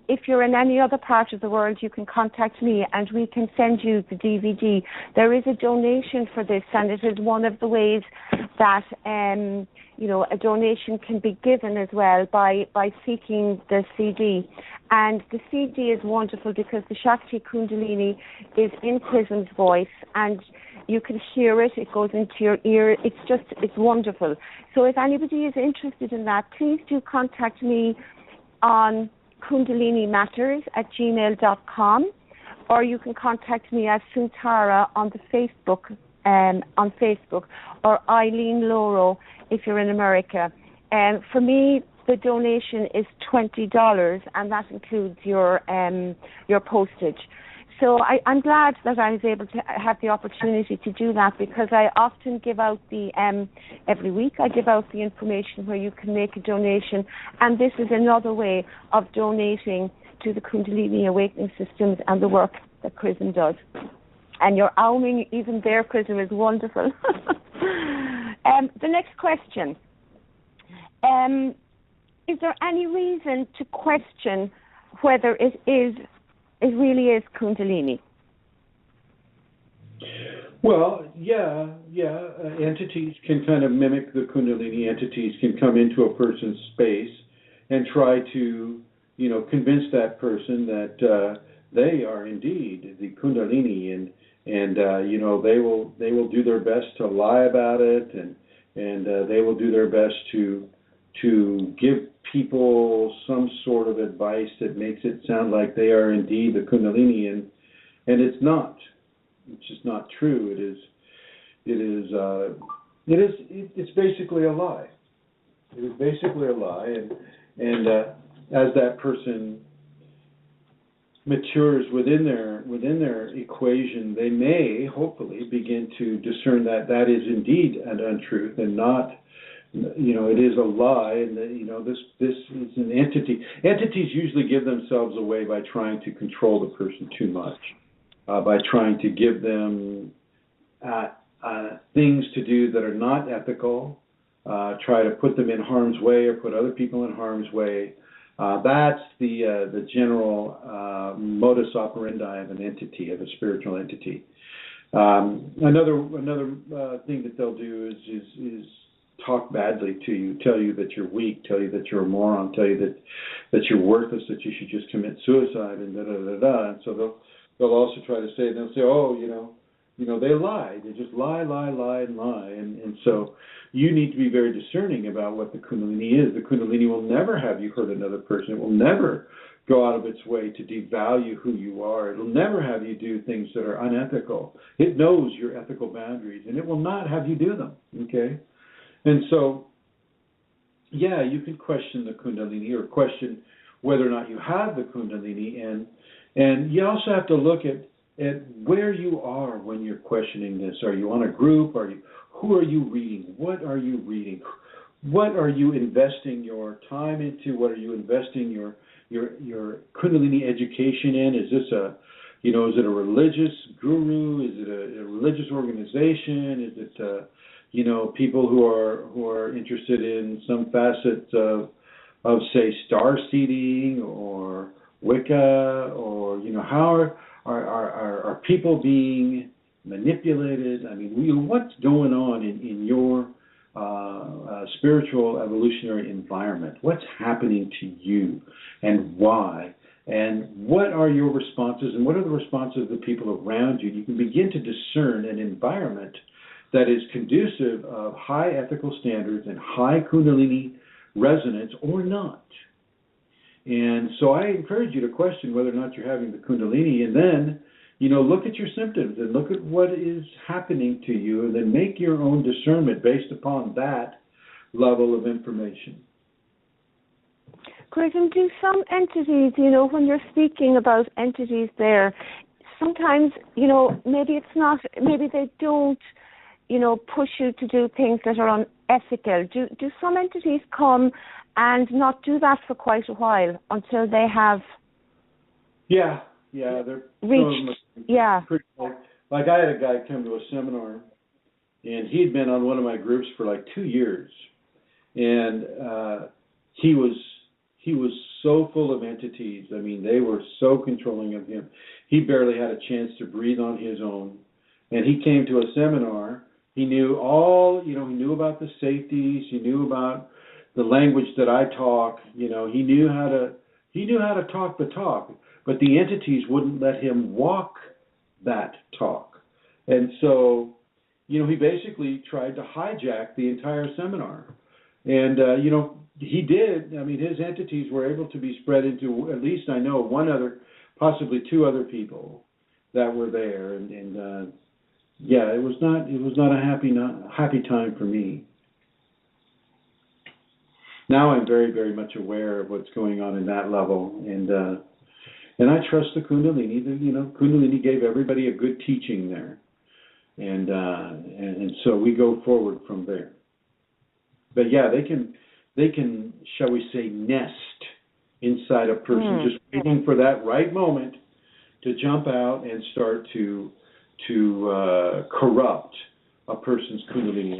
If you're in any other part of the world, you can contact me and we can send you the DVD. There is a donation for this, and it is one of the ways that a donation can be given as well by seeking the CD. And the CD is wonderful because the Shakti Kundalini is in Chrism's voice, and you can hear it. It goes into your ear. It's wonderful. So if anybody is interested in that, please do contact me on KundaliniMatters@gmail.com, or you can contact me as Suntara on the Facebook, or Eileen Loro if you're in America. For me, the donation is $20, and that includes your postage. So I'm glad that I was able to have the opportunity to do that, because I often give out every week I give out the information where you can make a donation, and this is another way of donating to the Kundalini Awakening Systems and the work that Chrism does. And your auming even there, Chrism, is wonderful. The next question. Is there any reason to question whether it really is Kundalini? Well, yeah. Entities can kind of mimic the Kundalini. Entities can come into a person's space and try to, convince that person that they are indeed the Kundalini, and they will do their best to lie about it, and they will do their best to give people some sort of advice that makes it sound like they are indeed the Kunalini, and it's not. It's just not true. It's basically a lie. It is basically a lie, and as that person matures within their equation, they may hopefully begin to discern that that is indeed an untruth and not. It is a lie, and this is an entity. Entities usually give themselves away by trying to control the person too much, by trying to give them things to do that are not ethical, try to put them in harm's way or put other people in harm's way. That's the general modus operandi of an entity, of a spiritual entity. Another thing that they'll do is talk badly to you, tell you that you're weak, tell you that you're a moron, tell you that you're worthless, that you should just commit suicide, and da-da-da-da. And so they'll also try to say, they'll say, they lie. They just lie. And so you need to be very discerning about what the Kundalini is. The Kundalini will never have you hurt another person. It will never go out of its way to devalue who you are. It will never have you do things that are unethical. It knows your ethical boundaries, and it will not have you do them, okay? And so, yeah, you can question the Kundalini or question whether or not you have the Kundalini, and you also have to look at where you are when you're questioning this. Are you on a group? Who are you reading? What are you reading? What are you investing your time into? What are you investing your Kundalini education in? Is this is it a religious guru? Is it a religious organization? Is it people who are interested in some facets of say star seeding or Wicca, or how are people being manipulated? I mean, what's going on in your spiritual evolutionary environment? What's happening to you, and why? And what are your responses, and what are the responses of the people around you? You can begin to discern an environment that is conducive of high ethical standards and high Kundalini resonance or not. And so I encourage you to question whether or not you're having the Kundalini, and then, look at your symptoms and look at what is happening to you, and then make your own discernment based upon that level of information. Chrism, do some entities, when you're speaking about entities there, sometimes, maybe they don't, push you to do things that are unethical? Do some entities come and not do that for quite a while until they have they're reached, pretty like I had a guy come to a seminar, and he'd been on one of my groups for like 2 years, and he was so full of entities. I mean, they were so controlling of him. He barely had a chance to breathe on his own. And he came to a seminar. He knew he knew about the safeties. He knew about the language that I talk. He knew how to talk the talk, but the entities wouldn't let him walk that talk. And so, he basically tried to hijack the entire seminar. And, he did. I mean, his entities were able to be spread into, at least I know, one other, possibly two other people that were there. And it was not a happy time for me. Now I'm very, very much aware of what's going on in that level. And I trust the Kundalini. Kundalini gave everybody a good teaching there. And so we go forward from there. But they can, shall we say, nest inside a person, just waiting for that right moment to jump out and start to corrupt a person's Kundalini.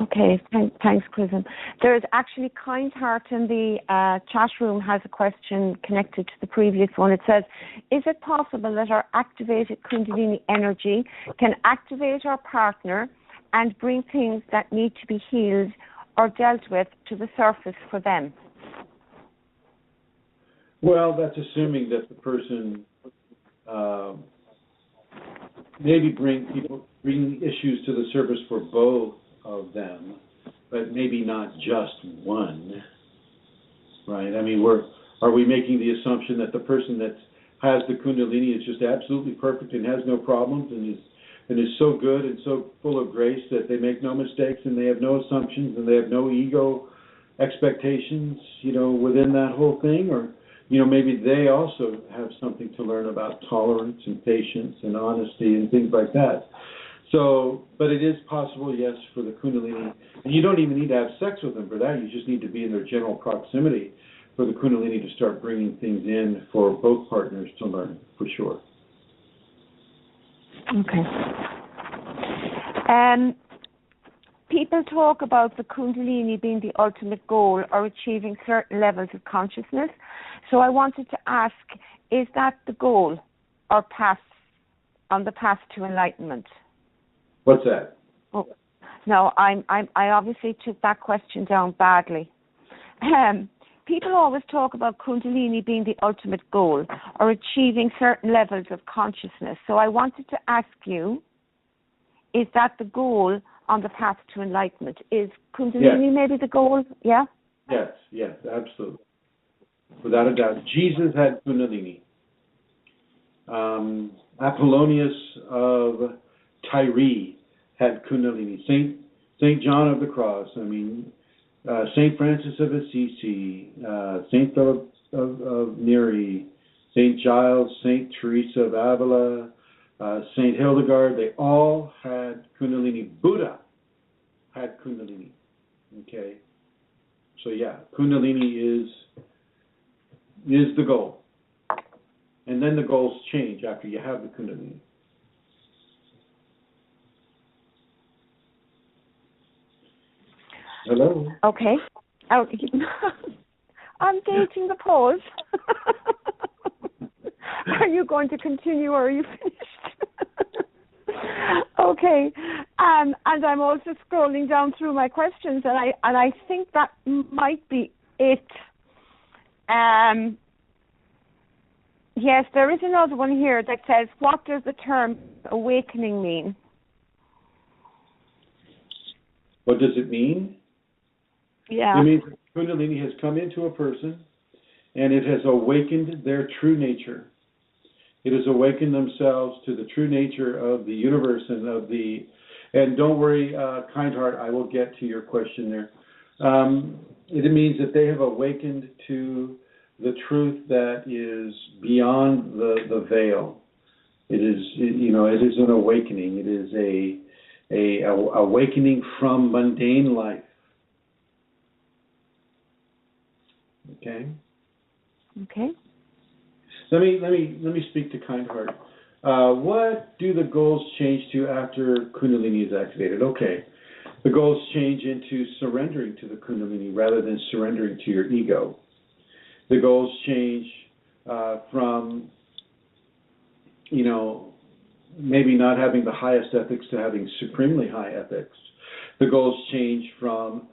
Okay, thanks, Chrism. There is actually Kind Heart in the chat room has a question connected to the previous one. It says, is it possible that our activated Kundalini energy can activate our partner and bring things that need to be healed or dealt with to the surface for them? Well, that's assuming that the person maybe bring issues to the surface for both of them, but maybe not just one, right? I mean, are we making the assumption that the person that has the Kundalini is just absolutely perfect and has no problems and is so good and so full of grace that they make no mistakes and they have no assumptions and they have no ego expectations, within that whole thing? Or, maybe they also have something to learn about tolerance and patience and honesty and things like that. So, but it is possible, yes, for the Kundalini. And you don't even need to have sex with them for that. You just need to be in their general proximity for the Kundalini to start bringing things in for both partners to learn, for sure. Okay. People talk about the Kundalini being the ultimate goal or achieving certain levels of consciousness. So I wanted to ask, is that the goal or path on the path to enlightenment? What's that? Oh, no, I obviously took that question down badly. People always talk about Kundalini being the ultimate goal or achieving certain levels of consciousness. So I wanted to ask you, is that the goal on the path to enlightenment? Is Kundalini maybe the goal? Yeah? Yes, absolutely. Without a doubt. Jesus had Kundalini. Apollonius of Tyre had Kundalini. Saint John of the Cross. I mean, Saint Francis of Assisi, Saint Philip of Neri, Saint Giles, Saint Teresa of Avila, Saint Hildegard. They all had Kundalini. Buddha had Kundalini. Okay, so Kundalini is the goal, and then the goals change after you have the Kundalini. Hello. Okay. Oh, I'm gauging the pause. Are you going to continue or are you finished? Okay. And I'm also scrolling down through my questions, and I think that might be it. Yes, there is another one here that says, what does the term awakening mean? What does it mean? Yeah. It means Kundalini has come into a person and it has awakened their true nature. It has awakened themselves to the true nature of the universe and don't worry, Kind Heart, I will get to your question there. It means that they have awakened to the truth that is beyond the veil, It is, it is an awakening. It is a awakening from mundane life. Okay. Okay. Let me speak to Kind Heart. What do the goals change to after Kundalini is activated? Okay. The goals change into surrendering to the Kundalini rather than surrendering to your ego. The goals change from, maybe not having the highest ethics to having supremely high ethics. The goals change from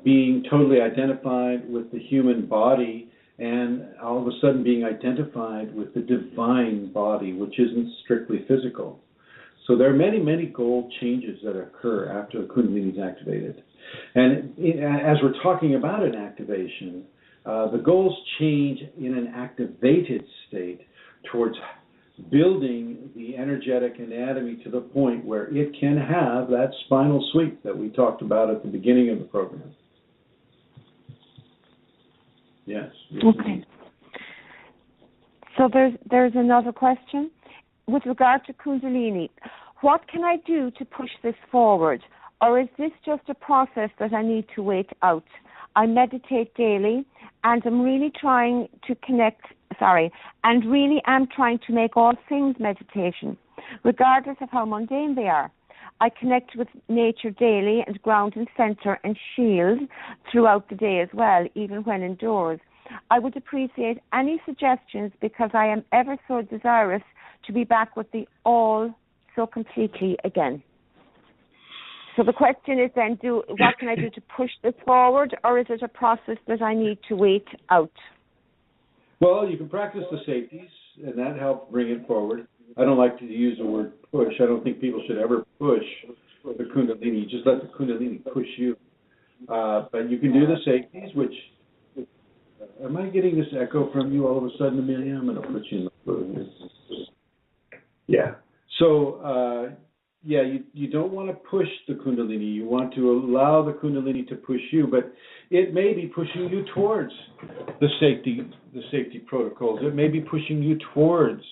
being totally identified with the human body and all of a sudden being identified with the divine body, which isn't strictly physical. So there are many, many goal changes that occur after the Kundalini is activated. And as we're talking about an activation, the goals change in an activated state towards building the energetic anatomy to the point where it can have that spinal sweep that we talked about at the beginning of the program. Yes. Okay. So there's another question. With regard to Kundalini, what can I do to push this forward? Or is this just a process that I need to wait out? I meditate daily and I'm really trying to make all things meditation, regardless of how mundane they are. I connect with nature daily and ground and center and shield throughout the day as well, even when indoors. I would appreciate any suggestions because I am ever so desirous to be back with the all so completely again. So the question is then, what can I do to push this forward, or is it a process that I need to wait out? Well, you can practice the safeties, and that helps bring it forward. I don't like to use the word push. I don't think people should ever push the Kundalini. Just let the Kundalini push you. But you can do the safeties, which... Am I getting this echo from you all of a sudden, Amelia? I'm going to put you in the booth. Yeah. So, you don't want to push the Kundalini. You want to allow the Kundalini to push you, but it may be pushing you towards the safety protocols. It may be pushing you towards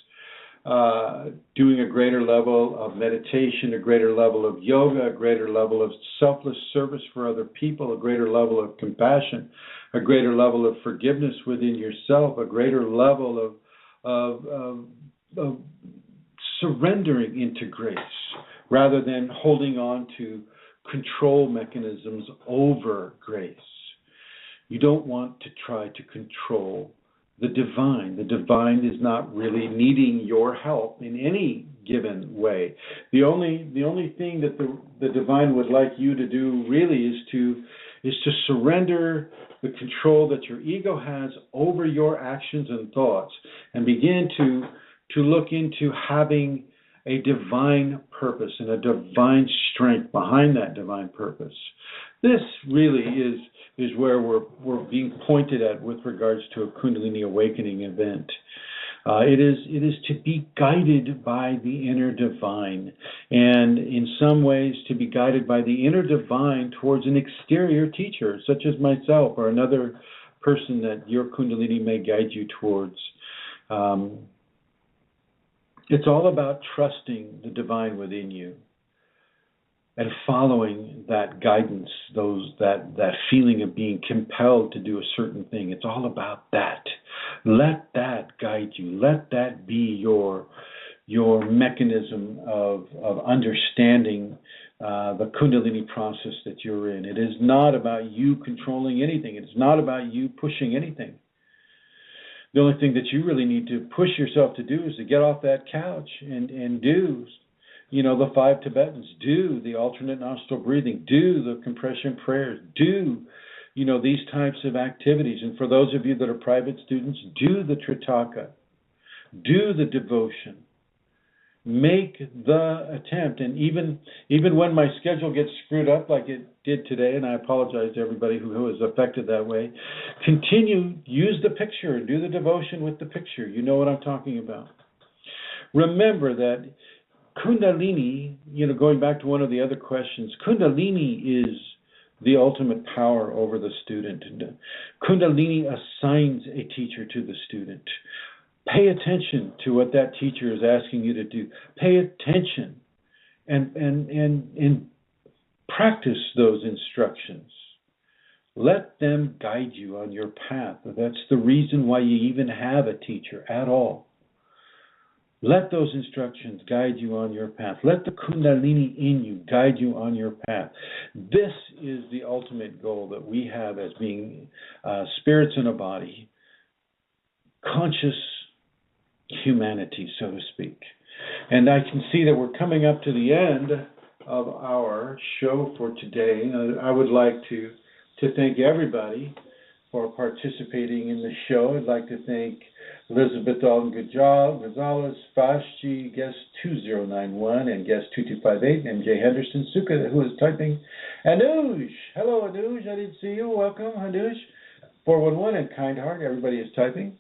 doing a greater level of meditation, a greater level of yoga, a greater level of selfless service for other people, a greater level of compassion, a greater level of forgiveness within yourself, a greater level of surrendering into grace, rather than holding on to control mechanisms over grace. You don't want to try to control the divine. The divine is not really needing your help in any given way. The only thing that the divine would like you to do really is to surrender the control that your ego has over your actions and thoughts, and begin to look into having a divine purpose and a divine strength behind that divine purpose. This really is where we're being pointed at with regards to a Kundalini awakening event. It is to be guided by the inner divine, and in some ways to be guided by the inner divine towards an exterior teacher, such as myself or another person that your Kundalini may guide you towards. It's all about trusting the divine within you and following that guidance, that feeling of being compelled to do a certain thing. It's all about that. Let that guide you. Let that be your mechanism of understanding the Kundalini process that you're in. It is not about you controlling anything. It's not about you pushing anything. The only thing that you really need to push yourself to do is to get off that couch and do, the 5 Tibetans, do the alternate nostril breathing, do the compression prayers, do, these types of activities. And for those of you that are private students, do the Tritaka, do the devotion. Make the attempt, and even when my schedule gets screwed up like it did today, and I apologize to everybody who was affected that way, use the picture, do the devotion with the picture. You know what I'm talking about. Remember that Kundalini, going back to one of the other questions, Kundalini is the ultimate power over the student. Kundalini assigns a teacher to the student. Pay attention to what that teacher is asking you to do. Pay attention and practice those instructions. Let them guide you on your path. That's the reason why you even have a teacher at all. Let those instructions guide you on your path. Let the Kundalini in you guide you on your path. This is the ultimate goal that we have as being spirits in a body, conscious humanity, so to speak. And I can see that we're coming up to the end of our show for today. I would like to thank everybody for participating in the show. I'd like to thank Elizabeth Dalton Gonzalez, Fashji, guest 2091, and guest 2258, MJ Henderson, Suka, who is typing, Anuj. Hello, Anuj. I didn't see you. Welcome, Anuj. 411 and Kind Heart. Everybody is typing.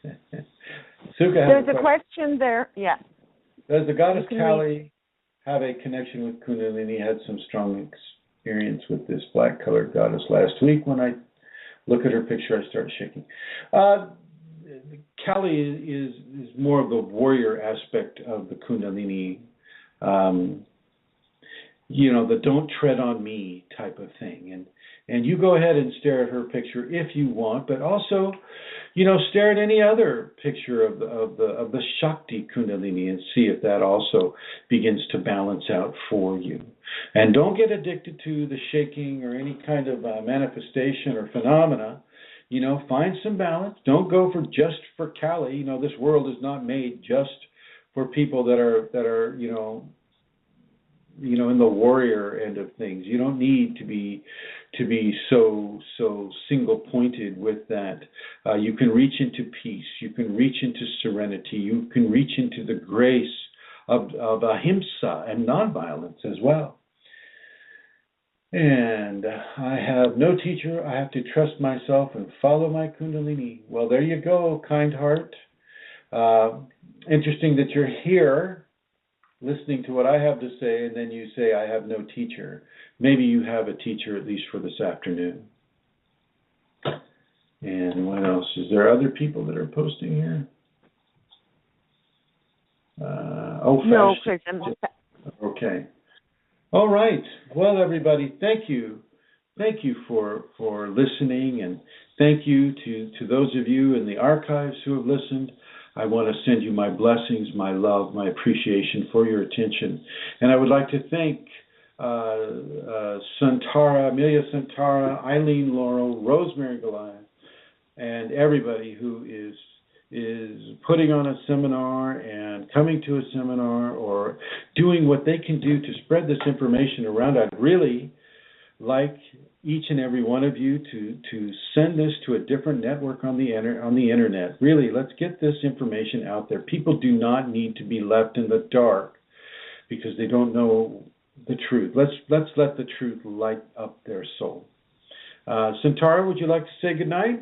Suka, there's a question there. Yeah. Does the goddess Kali have a connection with Kunalini? Had some strong experience with this black-colored goddess last week. When I look at her picture, I start shaking. Kali is more of the warrior aspect of the Kundalini, the don't tread on me type of thing. And you go ahead and stare at her picture if you want, but also, stare at any other picture of the Shakti Kundalini and see if that also begins to balance out for you. And don't get addicted to the shaking or any kind of manifestation or phenomena. Find some balance. Don't go just for Kali. This world is not made just for people that are in the warrior end of things. You don't need to be so single pointed with that. You can reach into peace. You can reach into serenity. You can reach into the grace of ahimsa and nonviolence as well. And I have no teacher. I have to trust myself and follow my Kundalini. Well, there you go, Kind Heart. Interesting that you're here listening to what I have to say, and then you say, I have no teacher. Maybe you have a teacher, at least for this afternoon. And what else? Is there other people that are posting here? No, Chrism. Okay. All right. Well, everybody, thank you. Thank you for listening, and thank you to those of you in the archives who have listened. I want to send you my blessings, my love, my appreciation for your attention. And I would like to thank Santara, Amelia Santara, Eileen Laurel, Rosemary Goliath, and everybody who is putting on a seminar and coming to a seminar or doing what they can do to spread this information around. I'd really like each and every one of you to send this to a different network on the internet. Really, let's get this information out there. People do not need to be left in the dark because they don't know the truth. Let's let the truth light up their soul. Santara, would you like to say good night?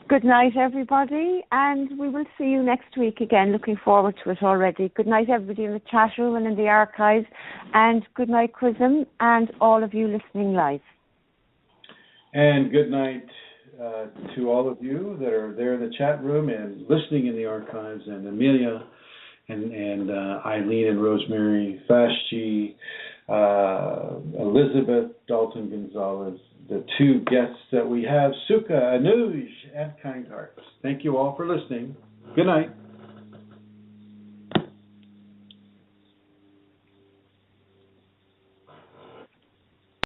Good night, everybody, and we will see you next week again. Looking forward to it already. Good night, everybody in the chat room and in the archives, and good night, Chrism, and all of you listening live. And good night to all of you that are there in the chat room and listening in the archives, and Amelia and Eileen and Rosemary, Fashji, Elizabeth Dalton Gonzalez, the two guests that we have, Suka, Anuj, and Kind Hearts. Thank you all for listening. Good night.